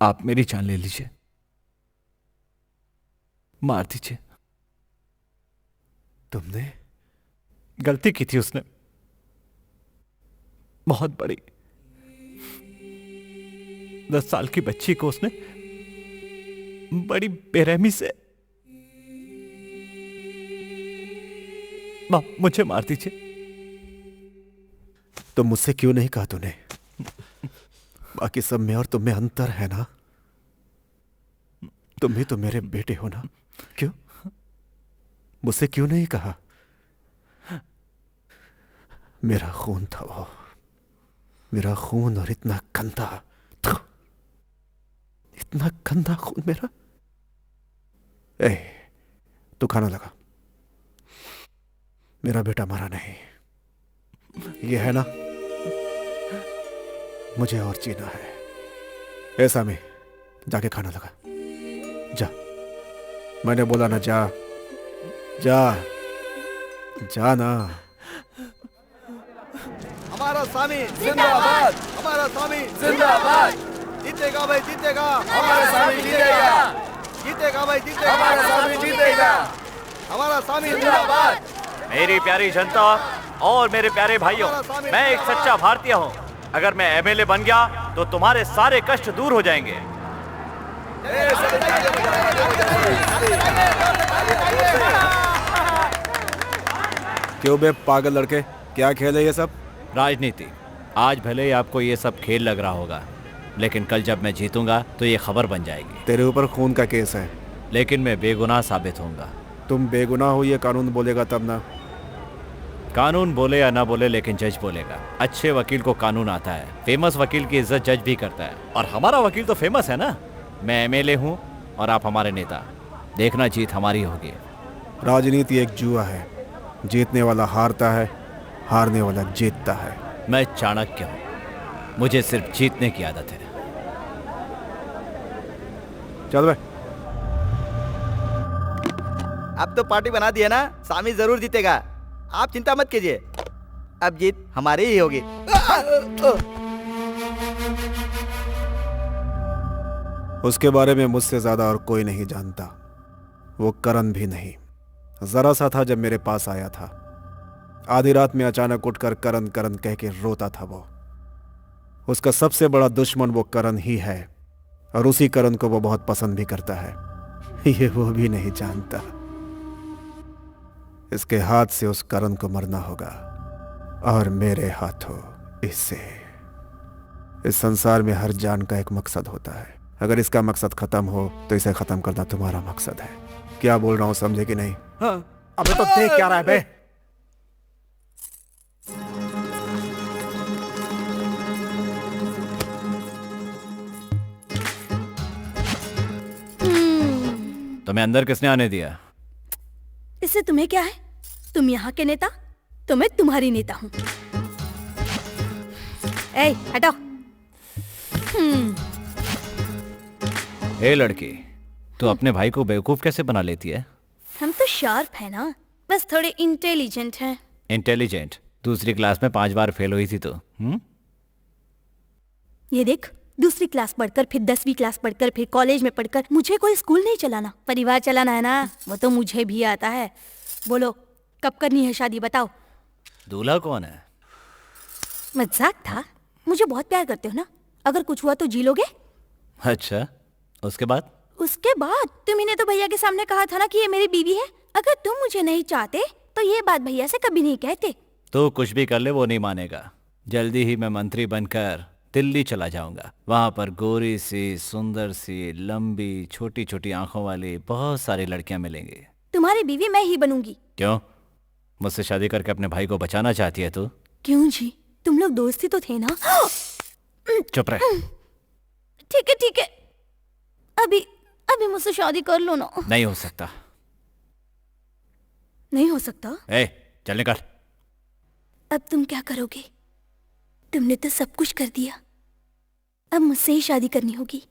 आप मेरी जान ले लीजिए, मार दीजिए। तुमने गलती की थी उसने, बहुत बड़ी। 10 साल की बच्ची को उसने बड़ी बेरहमी से मुझे मार दीजिए। तो मुझसे क्यों नहीं कहा तूने? बाकी सब में और तुम में अंतर है ना? तुम भी तो मेरे बेटे हो ना? क्यों मुझसे क्यों नहीं कहा? मेरा खून था वो, मेरा खून, और इतना गंदा, इतना गंदा खून मेरा। ए, तू खाना लगा। मेरा बेटा मरा नहीं, ये है ना, मुझे और जीना है। ऐसा में जाके खाना लगा, जा। मैंने बोला ना, जा जा जा ना। हमारा स्वामी जिंदाबाद, हमारा स्वामी जिंदाबाद। जीतेगा भाई, जीतेगा हमारा स्वामी, जीतेगा जीतेगा भाई, जीतेगा हमारा स्वामी, जीतेगा हमारा स्वामी जिंदाबाद। मेरी प्यारी जनता और मेरे प्यारे भाइयों, मैं एक सच्चा भारतीय हूँ। अगर मैं एमएलए बन गया तो तुम्हारे सारे कष्ट दूर हो जाएंगे। क्यों बे पागल लड़के, क्या खेल है ये सब? राजनीति। आज भले ही आपको ये सब खेल लग रहा होगा, लेकिन कल जब मैं जीतूंगा तो ये खबर बन जाएगी। तेरे ऊपर खून का केस है, लेकिन मैं बेगुनाह साबित होऊंगा। तुम बेगुनाह हो ये कानून बोलेगा तब ना। कानून बोले या ना बोले, लेकिन जज बोलेगा। अच्छे वकील को कानून आता है। फेमस वकील की इज्जत जज भी करता है, और हमारा वकील तो फेमस है ना। मैं एमएलए हूँ और आप हमारे नेता। देखना, जीत हमारी होगी। राजनीति एक जुआ है, जीतने वाला हारता है, हारने वाला जीतता है। मैं चाणक्य हूँ, मुझे सिर्फ जीतने की आदत है। चल भाई। अब तो पार्टी बना दी है ना, स्वामी जरूर जीतेगा, आप चिंता मत कीजिए। अब जीत हमारी ही होगी। उसके बारे में मुझसे ज्यादा और कोई नहीं जानता। वो करण भी नहीं। जरा सा था जब मेरे पास आया था। आधी रात में अचानक उठकर करण करण कह के रोता था वो। उसका सबसे बड़ा दुश्मन वो करण ही है, और उसी करण को वो बहुत पसंद भी करता है। ये वो भी नहीं जानता। इसके हाथ से उस करण को मरना होगा, और मेरे हाथों इससे। इस संसार में हर जान का एक मकसद होता है। अगर इसका मकसद खत्म हो तो इसे खत्म करना तुम्हारा मकसद है। क्या बोल रहा हूं, समझे कि नहीं? हाँ। अबे तो देख क्या रहा है बे? तुम्हें अंदर किसने आने दिया? इससे तुम्हें क्या है? तुम यहाँ के नेता, तो मैं तुम्हारी नेता हूँ। ए, हटो। ए लड़की, तू अपने भाई को बेवकूफ कैसे बना लेती है? हम तो शार्प है ना, बस थोड़े इंटेलिजेंट हैं। इंटेलिजेंट? दूसरी क्लास में 5 बार फेल हुई थी तो। ये देख, दूसरी क्लास पढ़कर, फिर 10वीं क्लास पढ़कर, फिर कॉलेज में पढ़कर, मुझे कोई स्कूल नहीं चलाना, परिवार चलाना है ना, वो तो मुझे भी आता है। बोलो, कब करनी है शादी, बताओ। दूल्हा कौन है? मजाक था। मुझे बहुत प्यार करते हो ना, अगर कुछ हुआ तो जी लोगे? अच्छा, उसके बाद? उसके बाद तुम्ही ने तो भैया के सामने कहा था ना कि ये मेरी बीवी है। अगर तुम मुझे नहीं चाहते तो ये बात भैया से कभी नहीं कहते। तो कुछ भी कर ले, वो नहीं मानेगा। जल्दी ही मैं मंत्री बनकर दिल्ली चला जाऊंगा। वहां पर गोरी सी, सुंदर सी, लंबी, छोटी छोटी आंखों वाली बहुत सारी लड़कियां मिलेंगी। तुम्हारी बीवी मैं ही बनूंगी। क्यों? मुझसे शादी करके अपने भाई को बचाना चाहती है तू? क्यों जी, तुम लोग दोस्ती तो थे ना। चुप रह। ठीक है ठीक है, अभी मुझसे शादी कर लो ना। नहीं हो सकता। नहीं हो सकता? ए, चल निकल। अब तुम क्या करोगे? तुमने तो सब कुछ कर दिया, अब मुझसे ही शादी करनी होगी।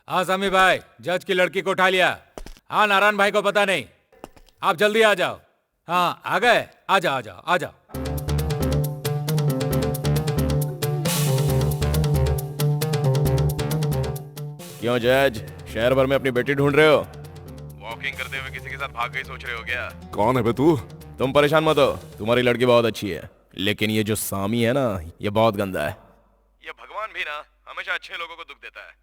हाँ सामी भाई, जज की लड़की को उठा लिया। हाँ, नारायण भाई को पता नहीं। आप जल्दी आ जाओ। हाँ, आ गए? आ जाओ आ जाओ आ जाओ। क्यों जज, शहर भर में अपनी बेटी ढूंढ रहे हो? वॉकिंग करते हुए किसी के साथ भाग गई सोच रहे हो क्या? कौन है बे तू? तुम परेशान मत हो, तुम्हारी लड़की बहुत अच्छी है, लेकिन ये जो सामी है ना, ये बहुत गंदा है। ये भगवान भी ना हमेशा अच्छे लोगों को दुख देता है।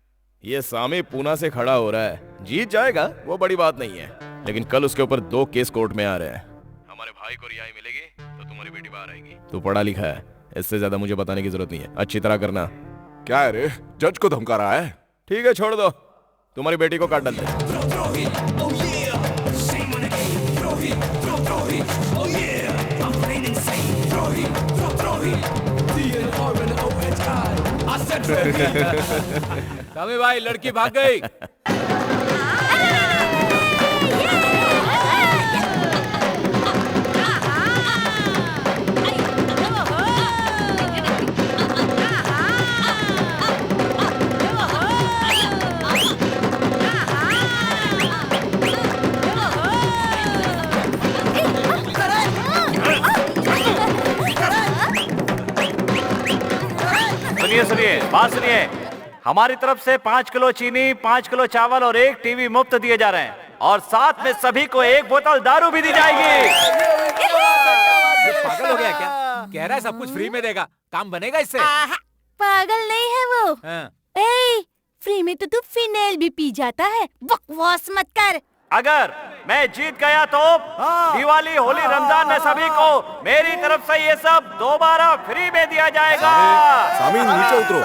ये सामी पूना से खड़ा हो रहा है, जीत जाएगा, वो बड़ी बात नहीं है, लेकिन कल उसके ऊपर 2 केस कोर्ट में आ रहे हैं। हमारे भाई को रिहाई मिलेगी तो तुम्हारी बेटी बाहर आएगी। तू पढ़ा लिखा है, इससे ज्यादा मुझे बताने की जरूरत नहीं है, अच्छी तरह करना। क्या है रे, जज को धमका रहा है? ठीक है, छोड़ दो, तुम्हारी बेटी को काट डालते हैं। सामी भाई लड़की भाग गई। सुनिए, बात सुनिए। हमारी तरफ से 5 किलो चीनी, 5 किलो चावल और 1 टीवी मुफ्त दिए जा रहे हैं और साथ में सभी को 1 बोतल दारू भी दी जाएगी। पागल हो गया क्या? कह रहा है सब कुछ फ्री में देगा, काम बनेगा इससे? पागल नहीं है वो। ए, फ्री में तो तू फिनेल भी पी जाता है, बकवास मत कर। अगर मैं जीत गया तो दिवाली, होली, रमजान में सभी को मेरी तरफ से ये सब दोबारा फ्री में दिया जाएगा। सामी नीचे उतरो।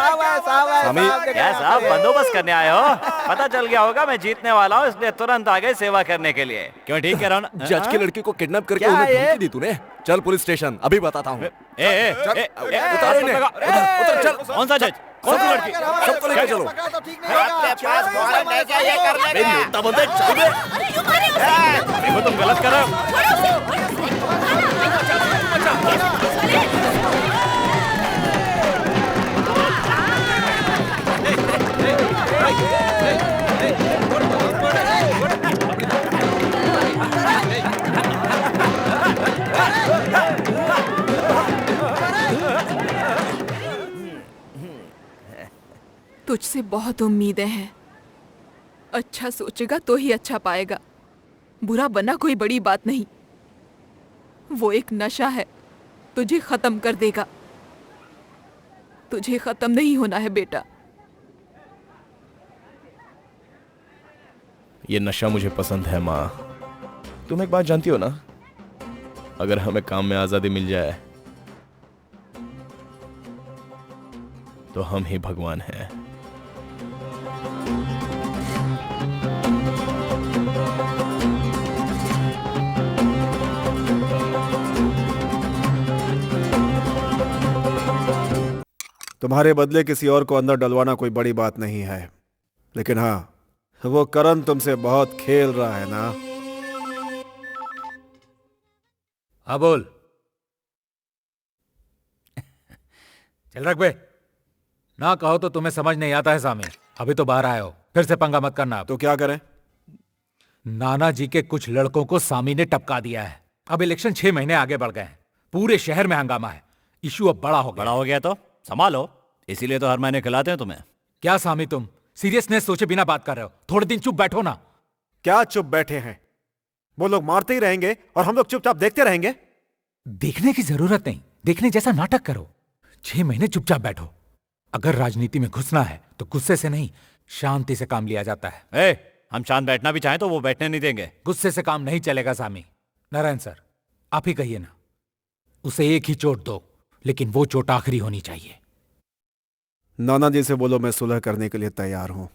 सामी क्या साहब बंदोबस्त करने आए हो? पता चल गया होगा मैं जीतने वाला हूँ, इसलिए तुरंत आ गए सेवा करने के लिए। क्यों ठीक कह रहा हूँ? जज की लड़की को किडनैप करके उन्हें धमकी दी तूने। चल पुलिस स्टेशन, अभी बताता हूँ। उतर इन्हें। उतर चल। कौन सा जज? कौन सी लड़की? सबको लेकर चलो। देखो तुम गलत कर रहे हो। तुझसे बहुत उम्मीदें हैं। अच्छा सोचेगा तो ही अच्छा पाएगा। बुरा बना कोई बड़ी बात नहीं, वो एक नशा है, तुझे खत्म कर देगा। तुझे खत्म नहीं होना है बेटा। ये नशा मुझे पसंद है माँ। तुम एक बात जानती हो ना, अगर हमें काम में आजादी मिल जाए तो हम ही भगवान हैं। तुम्हारे बदले किसी और को अंदर डलवाना कोई बड़ी बात नहीं है, लेकिन हाँ, वो करण तुमसे बहुत खेल रहा है ना। हाँ बोल। चल रख बे। ना कहो तो तुम्हें समझ नहीं आता है सामी। अभी तो बाहर आए हो, फिर से पंगा मत करना। तो क्या करें? नाना जी के कुछ लड़कों को सामी ने टपका दिया है। अब इलेक्शन 6 महीने आगे बढ़ गए हैं, पूरे शहर में हंगामा है। इशू अब बड़ा हो गया तो संभालो, इसीलिए तो हर महीने खिलाते हैं तुम्हें। क्या सामी तुम सीरियसनेस सोचे बिना बात कर रहे हो? थोड़े दिन चुप बैठो ना। क्या चुप बैठे हैं? वो लोग मारते ही रहेंगे और हम लोग चुपचाप देखते रहेंगे। देखने की जरूरत नहीं, देखने जैसा नाटक करो। 6 महीने चुपचाप बैठो। अगर राजनीति में घुसना है तो गुस्से से नहीं, शांति से काम लिया जाता है। हम शांत बैठना भी चाहें तो वो बैठने नहीं देंगे। गुस्से से काम नहीं चलेगा सामी। नारायण सर, आप ही कहिए ना। उसे एक ही चोट दो, लेकिन वो चोट आखिरी होनी चाहिए। नाना जी से बोलो मैं सुलह करने के लिए तैयार हूं।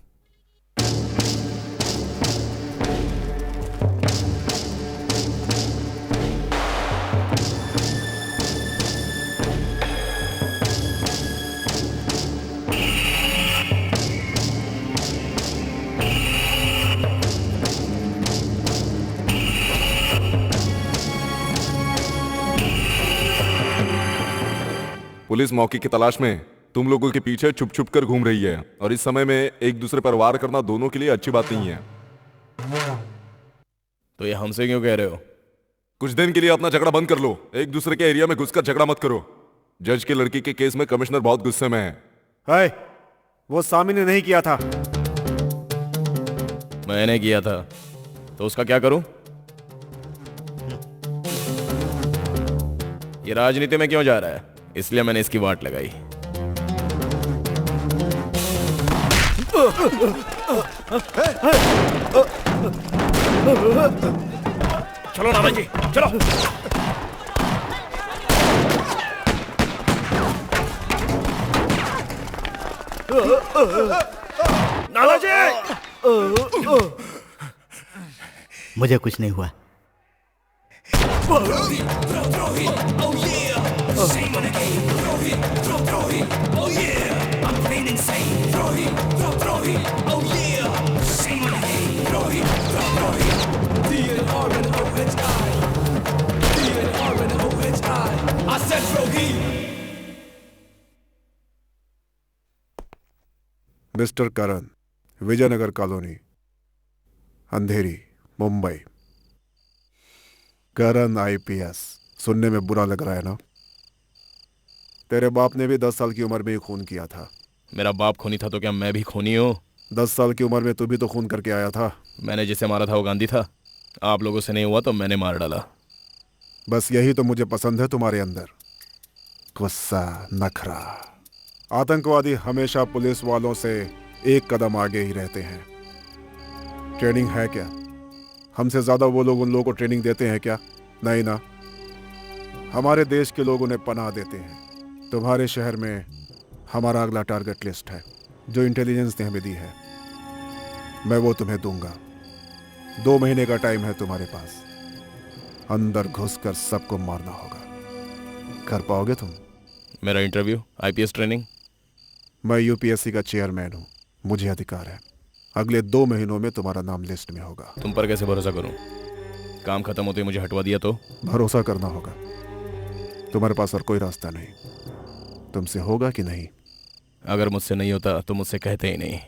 पुलिस मौके की तलाश में तुम लोगों के पीछे छुप छुप कर घूम रही है, और इस समय में एक दूसरे पर वार करना दोनों के लिए अच्छी बात नहीं है। तो ये हमसे क्यों कह रहे हो? कुछ दिन के लिए अपना झगड़ा बंद कर लो। एक दूसरे के एरिया में घुसकर झगड़ा मत करो। जज की लड़की के केस में कमिश्नर बहुत गुस्से में है। वो सामी ने नहीं किया था। मैंने किया था, तो उसका क्या करूं? ये राजनीति में क्यों जा रहा है? इसलिए मैंने इसकी वाट लगाई। चलो नाना जी, चलो। नाना जी! मुझे कुछ नहीं हुआ। मिस्टर करण, विजयनगर कॉलोनी, अंधेरी, मुंबई। करण आईपीएस, सुनने में बुरा लग रहा है ना? तेरे बाप ने भी 10 साल की उम्र में ही खून किया था। मेरा बाप खूनी था तो क्या मैं भी खूनी हूँ? 10 साल की उम्र में तू भी तो खून करके आया था। मैंने जिसे मारा था वो गांधी था। आप लोगों से नहीं हुआ तो मैंने मार डाला। बस यही तो मुझे पसंद है तुम्हारे अंदर, गुस्सा, नखरा। आतंकवादी हमेशा पुलिस वालों से एक कदम आगे ही रहते हैं। ट्रेनिंग है क्या? हमसे ज्यादा वो लोग उन लोगों को ट्रेनिंग देते हैं क्या? नहीं ना। हमारे देश के लोग उन्हें पनाह देते हैं। तुम्हारे शहर में हमारा अगला टारगेट लिस्ट है जो इंटेलिजेंस ने हमें दी है। मैं वो तुम्हें दूंगा। 2 महीने का टाइम है तुम्हारे पास। अंदर घुसकर सबको मारना होगा। कर पाओगे तुम? मेरा इंटरव्यू, आईपीएस ट्रेनिंग? मैं यूपीएससी का चेयरमैन हूँ, मुझे अधिकार है। अगले 2 महीनों में तुम्हारा नाम लिस्ट में होगा। तुम पर कैसे भरोसा करूं? काम खत्म होते ही मुझे हटवा दिया तो? भरोसा करना होगा। तुम्हारे पास और कोई रास्ता नहीं। तुमसे होगा कि नहीं? अगर मुझसे नहीं होता तो मुझसे कहते ही नहीं।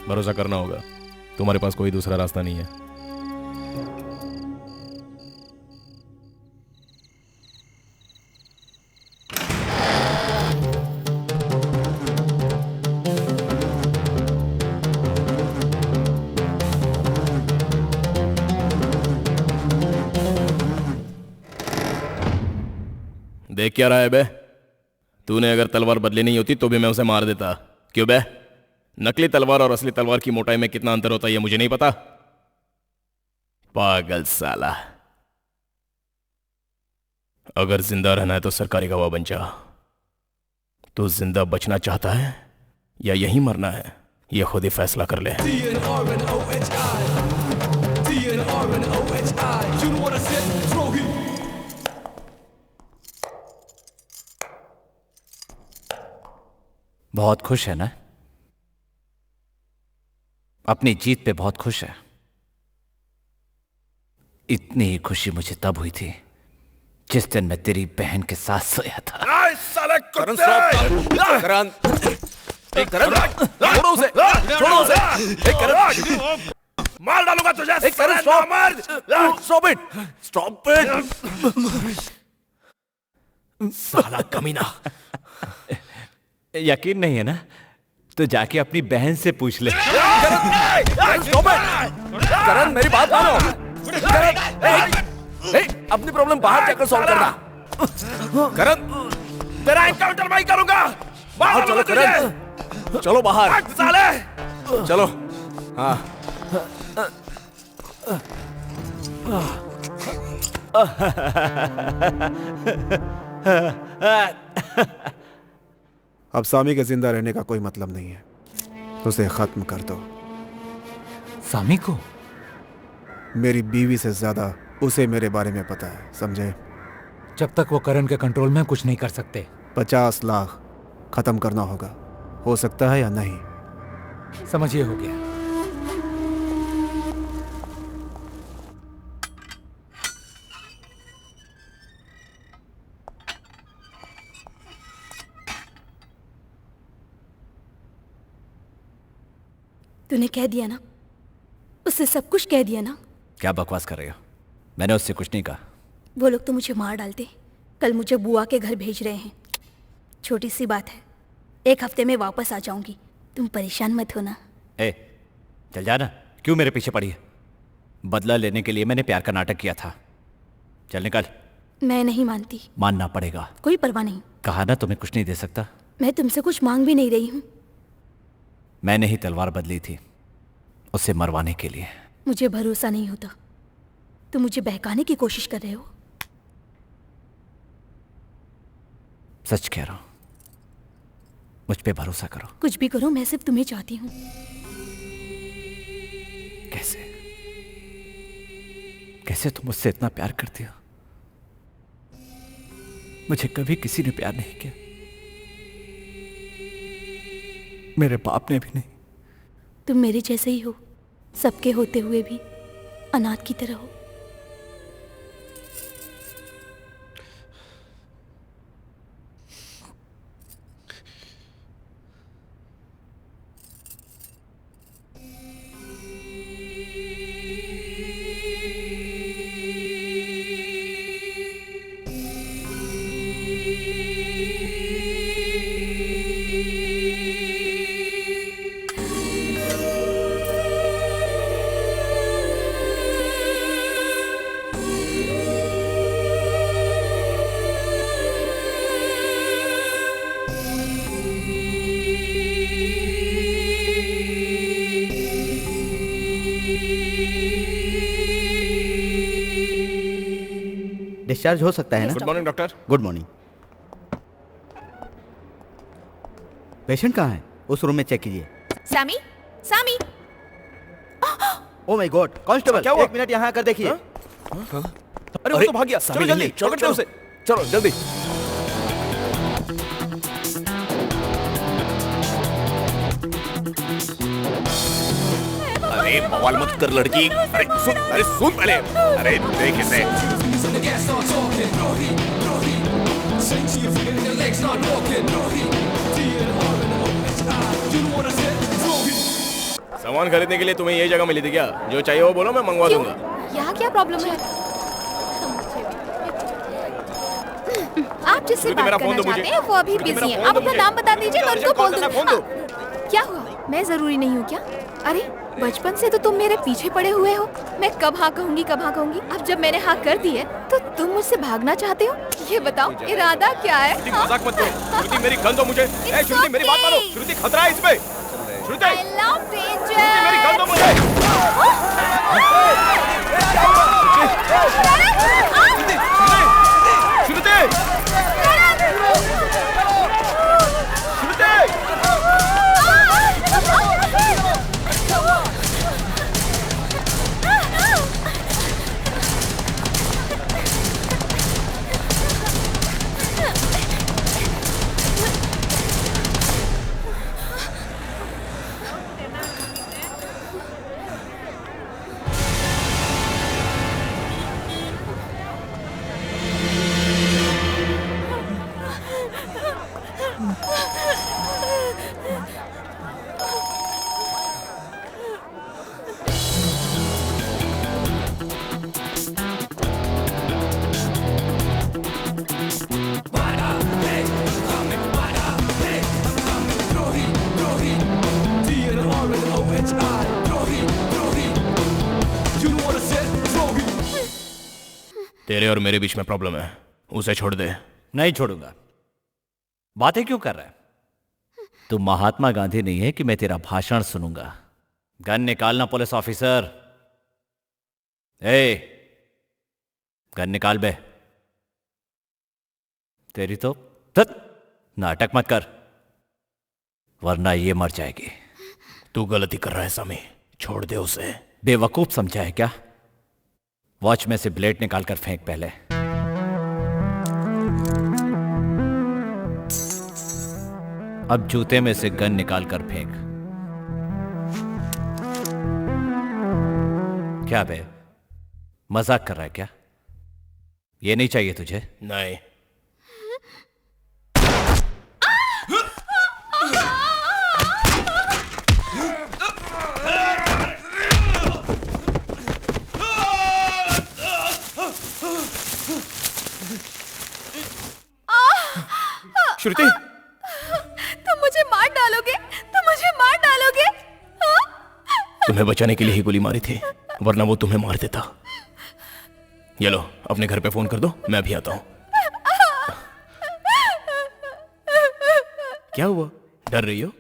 भरोसा करना होगा। तुम्हारे पास कोई दूसरा रास्ता नहीं है। देख क्या रहा है बे? तूने अगर तलवार बदली नहीं होती तो भी मैं उसे मार देता। क्यों बे? नकली तलवार और असली तलवार की मोटाई में कितना अंतर होता है ये मुझे नहीं पता? पागल साला। अगर जिंदा रहना है तो सरकारी गवाह बन जा। तू जिंदा बचना चाहता है या यहीं मरना है, ये खुद ही फैसला कर ले। बहुत खुश है ना? अपनी जीत पे बहुत खुश है। इतनी ही खुशी मुझे तब हुई थी जिस दिन मैं तेरी बहन के साथ सोया था। करण, करण, छोड़ो उसे, छोड़ो उसे। करण, मार डालूंगा तुझे। करण, स्टॉप इट, स्टॉप इट। साला कमीना। यकीन नहीं है ना? तो जाके अपनी बहन से पूछ ले। करण, मेरी बात मानो। अपनी प्रॉब्लम बाहर जाकर सॉल्व करना। करण, तेरा एनकाउंटर मैं ही करूंगा। बाहर चलो करण, चलो बाहर। साले, चलो। हाँ। अब सामी के जिंदा रहने का कोई मतलब नहीं है। उसे खत्म कर दो। सामी को? मेरी बीवी से ज्यादा उसे मेरे बारे में पता है, समझे? जब तक वो करण के कंट्रोल में कुछ नहीं कर सकते। 50 लाख खत्म करना होगा। हो सकता है या नहीं? समझिए, हो गया। तूने कह दिया ना? उससे सब कुछ कह दिया ना? क्या बकवास कर रही हो? मैंने उससे कुछ नहीं कहा। वो लोग तो मुझे मार डालते। कल मुझे बुआ के घर भेज रहे हैं। छोटी सी बात है, 1 हफ्ते में वापस आ जाऊंगी। तुम परेशान मत होना। ए, चल जाना। क्यों मेरे पीछे पड़ी है? बदला लेने के लिए मैंने प्यार का नाटक किया था। चल निकल। मैं नहीं मानती। मानना पड़ेगा। कोई परवाह नहीं। कहा ना तुम्हें कुछ नहीं दे सकता। मैं तुमसे कुछ मांग भी नहीं रही हूँ। मैंने ही तलवार बदली थी उसे मरवाने के लिए। मुझे भरोसा नहीं होता। तुम मुझे बहकाने की कोशिश कर रहे हो। सच कह रहा हूं, मुझ पे भरोसा करो। कुछ भी करो, मैं सिर्फ तुम्हें चाहती हूँ। कैसे? कैसे कैसे तुम मुझसे इतना प्यार करती हो? मुझे कभी किसी ने प्यार नहीं किया, मेरे बाप ने भी नहीं। तुम मेरे जैसे ही हो, सबके होते हुए भी अनाथ की तरह हो। डिस्चार्ज हो सकता है ना? Good morning doctor. Good morning. Patient कहाँ है? उस रूम में चेक कीजिए। सामी, सामी। ओ माय गॉड, कांस्टेबल क्या हुआ? 1 मिनट यहाँ आकर देखिए। अरे वो तो भाग गया। चलो जल्दी, पकड़ते हैं उसे। चलो जल्दी। अरे बवाल मत कर लड़की। अरे सुन पहले। अरे देख इसे। सामान खरीदने के लिए तुम्हें यही जगह मिली थी क्या? जो चाहिए वो बोलो, मैं मंगवा दूंगा। यहाँ क्या प्रॉब्लम है? आप जिससे श्रुति, मेरा बात फोन करना दो मुझे। चाहते हैं वो अभी श्रुति, बिजी मेरा है। फोन आप दो अपना मुझे। नाम बता दीजिए, मैं मुझे उनको बोल अर्जेंट कॉल करना, दूंगी। फोन हाँ, क्या हुआ? मैं जरूरी नहीं हूँ क्या? अरे बचपन से तो तुम मेरे पीछे पड़े हुए हो। मैं कब हाँ कहूँगी, कब हाँ कहूँगी। अब जब मैंने हाँ कर दी है तो तुम मुझसे भागना चाहते हो? ये बताओ इरादा क्या है? श्रुति, मजाक मत करो। श्रुति मेरी गन दो मुझे। ए श्रुति मेरी बात मानो। श्रुति खतरा है इसमें। श्रुति I love danger. श्रुति मेरी गन दो मुझे। श्रुति तेरे और मेरे बीच में प्रॉब्लम है, उसे छोड़ दे। नहीं छोड़ूंगा। बातें क्यों कर रहा है? तू महात्मा गांधी नहीं है कि मैं तेरा भाषण सुनूंगा। गन निकालना पुलिस ऑफिसर। ए, गन निकाल बे। तेरी तो नाटक मत कर, वरना ये मर जाएगी। तू गलती कर रहा है सामी, छोड़ दे उसे। बेवकूफ समझा है क्या? वॉच में से ब्लेड निकाल कर फेंक पहले। अब जूते में से गन निकाल कर फेंक। क्या बे, मजाक कर रहा है क्या? ये नहीं चाहिए तुझे? नहीं। श्रुति, तुम मुझे मार डालोगे? तुम मुझे मार डालोगे? तुम्हें बचाने के लिए ही गोली मारी थी, वरना वो तुम्हें मार देता। ये लो, अपने घर पे फोन कर दो, मैं भी आता हूं। क्या हुआ? डर रही हो?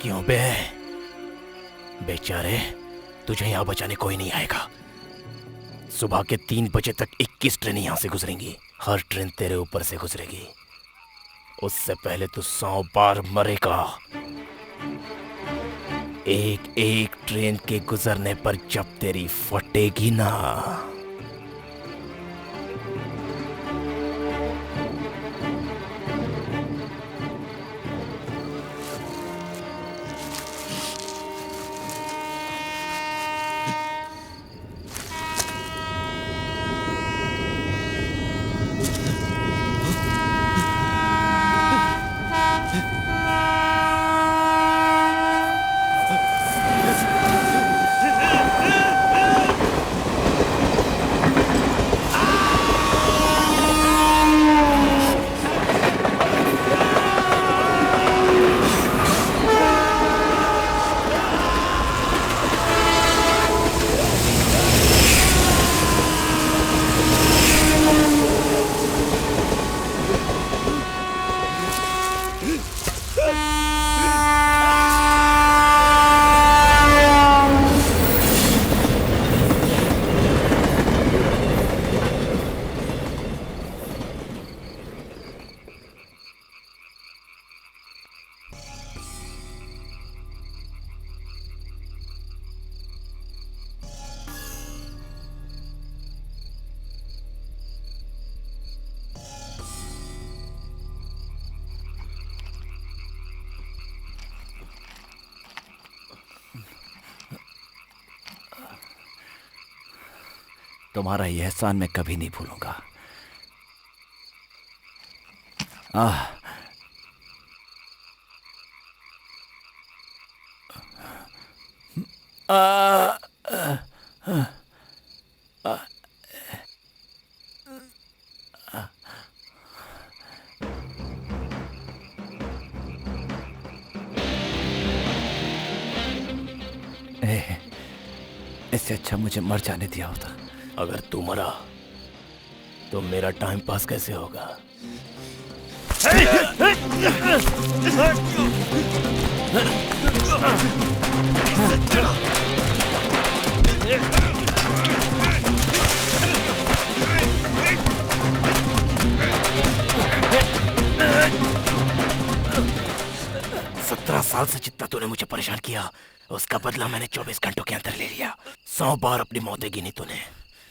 क्यों बे? बेचारे, तुझे यहाँ बचाने कोई नहीं आएगा। सुबह के 3 बजे तक 21 ट्रेन यहाँ से गुजरेंगी। हर ट्रेन तेरे ऊपर से गुजरेगी। उससे पहले तू 100 बार मरेगा। एक एक ट्रेन के गुजरने पर जब तेरी फटेगी ना, तुम्हारा यह एहसान मैं कभी नहीं भूलूंगा। इससे अच्छा मुझे मर जाने दिया होता। अगर तू मरा तो मेरा टाइम पास कैसे होगा? सत्रह साल से जितना तूने मुझे परेशान किया, उसका बदला मैंने 24 घंटों के अंदर ले लिया। 100 बार अपनी मौतें गिनी तूने,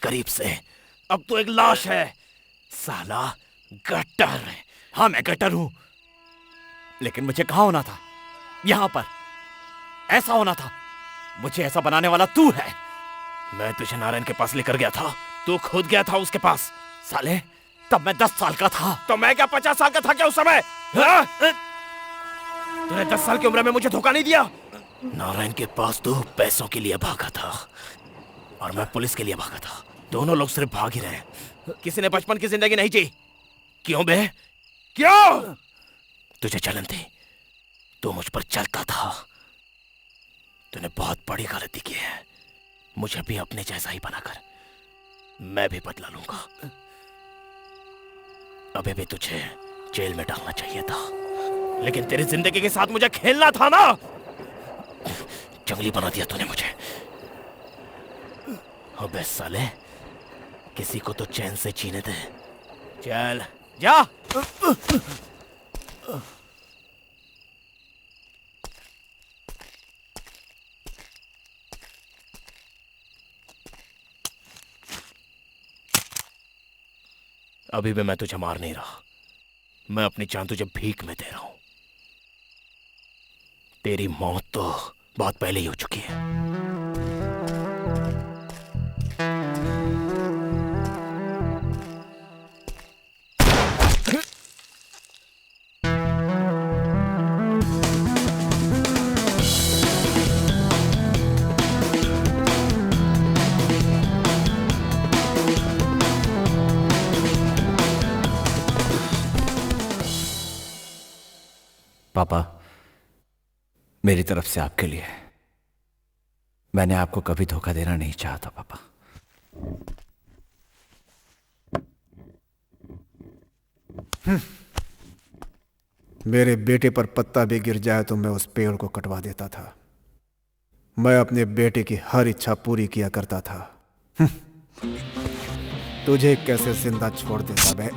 करीब से। अब तो एक लाश है, साला गटर। हाँ, मैं गटर हूं, लेकिन मुझे कहां होना था? यहां पर ऐसा होना था। मुझे ऐसा बनाने वाला तू है। मैं तुझे नारायण के पास लेकर गया था, तू खुद गया था उसके पास। साले, तब मैं 10 साल का था। तो मैं क्या 50 साल का था क्या उस समय? हाँ? तूने 10 साल की उम्र में मुझे धोखा नहीं दिया। नारायण के पास तो पैसों के लिए भागा था और मैं पुलिस के लिए भागा था। दोनों लोग सिर्फ भाग ही रहे। किसी ने बचपन की जिंदगी नहीं जी। क्यों बे? क्यों? तुझे जलन थी, तू मुझ पर चलता था। तूने बहुत बड़ी गलती की है। मुझे भी अपने जैसा ही बनाकर मैं भी बदला लूंगा। अबे भी तुझे जेल में डालना चाहिए था, लेकिन तेरी जिंदगी के साथ मुझे खेलना था ना। जंगली बना दिया तूने मुझे। अबे साले, किसी को तो चैन से जीने दे। चल जा। अभी भी मैं तुझे मार नहीं रहा। मैं अपनी जान तुझे भीख में दे रहा हूं। तेरी मौत तो बहुत पहले ही हो चुकी है। पापा, मेरी तरफ से आपके लिए, मैंने आपको कभी धोखा देना नहीं चाहता पापा। मेरे बेटे पर पत्ता भी गिर जाए तो मैं उस पेड़ को कटवा देता था। मैं अपने बेटे की हर इच्छा पूरी किया करता था। तुझे कैसे जिंदा छोड़ देता मैं।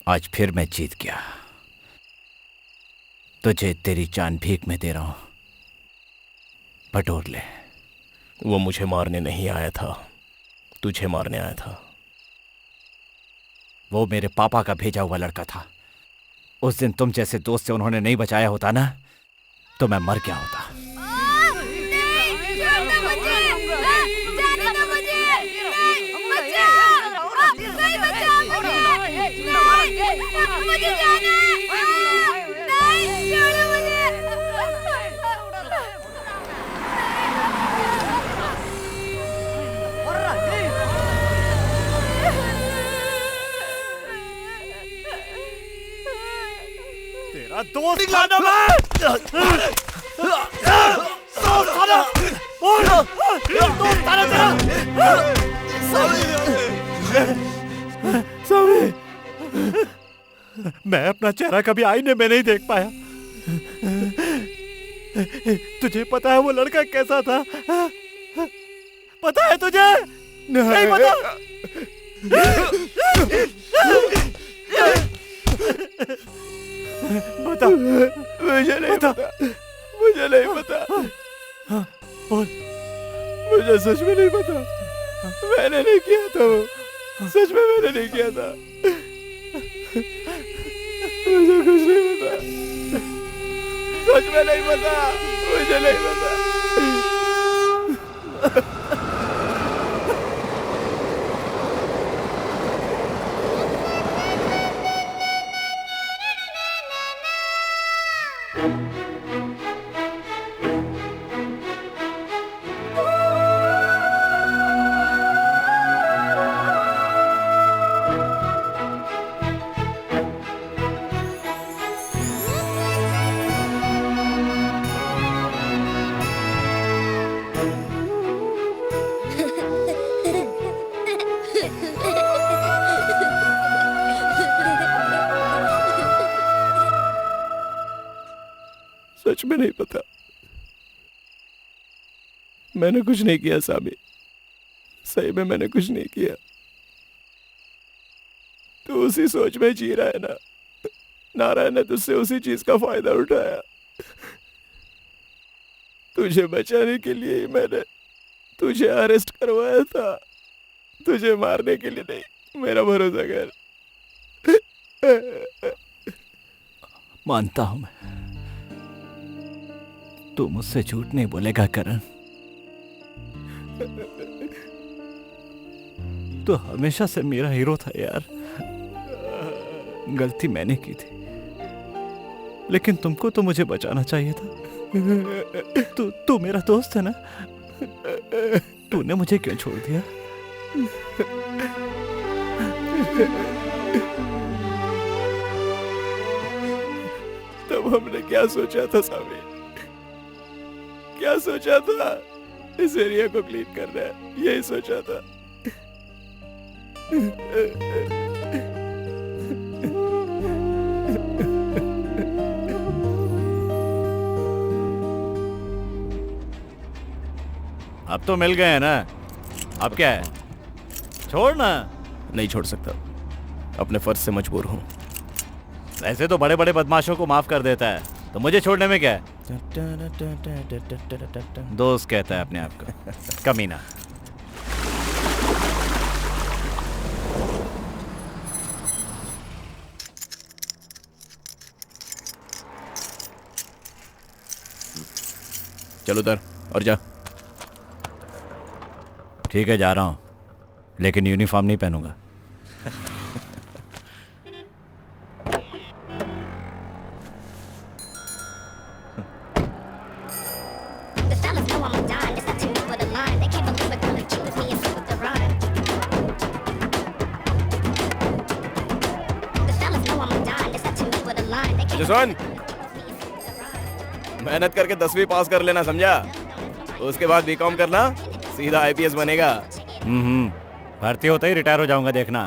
आज फिर मैं जीत गया। तुझे तेरी जान भीख में दे रहा हूं, बटोर ले। वो मुझे मारने नहीं आया था, तुझे मारने आया था। वो मेरे पापा का भेजा हुआ लड़का था। उस दिन तुम जैसे दोस्त से उन्होंने नहीं बचाया होता ना, तो मैं मर गया होता। तेरा दोस्त लाना मैं। मैं अपना चेहरा कभी आईने में नहीं देख पाया। तुझे पता है वो लड़का कैसा था? पता है तुझे? नहीं पता? बता। मुझे नहीं पता। मुझे नहीं पता। बोल। मुझे सच में नहीं पता। मैंने नहीं किया था वो। सच में मैंने नहीं किया था। मुझे कुछ नहीं पता। सच में नहीं पता। मुझे नहीं पता। सच में नहीं पता। मैंने कुछ नहीं किया सामी, सही में मैंने कुछ नहीं किया। तू उसी सोच में जी रहा है ना। नारायण ने तुझसे उसी चीज का फायदा उठाया। तुझे बचाने के लिए ही मैंने तुझे अरेस्ट करवाया था, तुझे मारने के लिए नहीं। मेरा भरोसा कर। मानता हूं मैं, तू मुझसे झूठ नहीं बोलेगा करण। तू हमेशा से मेरा हीरो था यार। गलती मैंने की थी, लेकिन तुमको तो मुझे बचाना चाहिए था। तू मेरा दोस्त है ना। तूने मुझे क्यों छोड़ दिया? तब हमने क्या सोचा था सामी? क्या सोचा था? इस एरिया को क्लीन करना है, यही सोचा था। अब तो मिल गए हैं ना, अब क्या है? छोड़ ना। नहीं छोड़ सकता, अपने फर्ज से मजबूर हूं। ऐसे तो बड़े बड़े बदमाशों को माफ कर देता है, तो मुझे छोड़ने में क्या है? दोस्त कहता है अपने आप को, कमीना। चल उधर और जा। ठीक है, जा रहा हूं, लेकिन यूनिफॉर्म नहीं पहनूंगा। सुन, मेहनत करके 10वीं पास कर लेना, समझा? उसके बाद बीकॉम करना, सीधा आईपीएस बनेगा। भर्ती होता ही रिटायर हो जाऊंगा, देखना।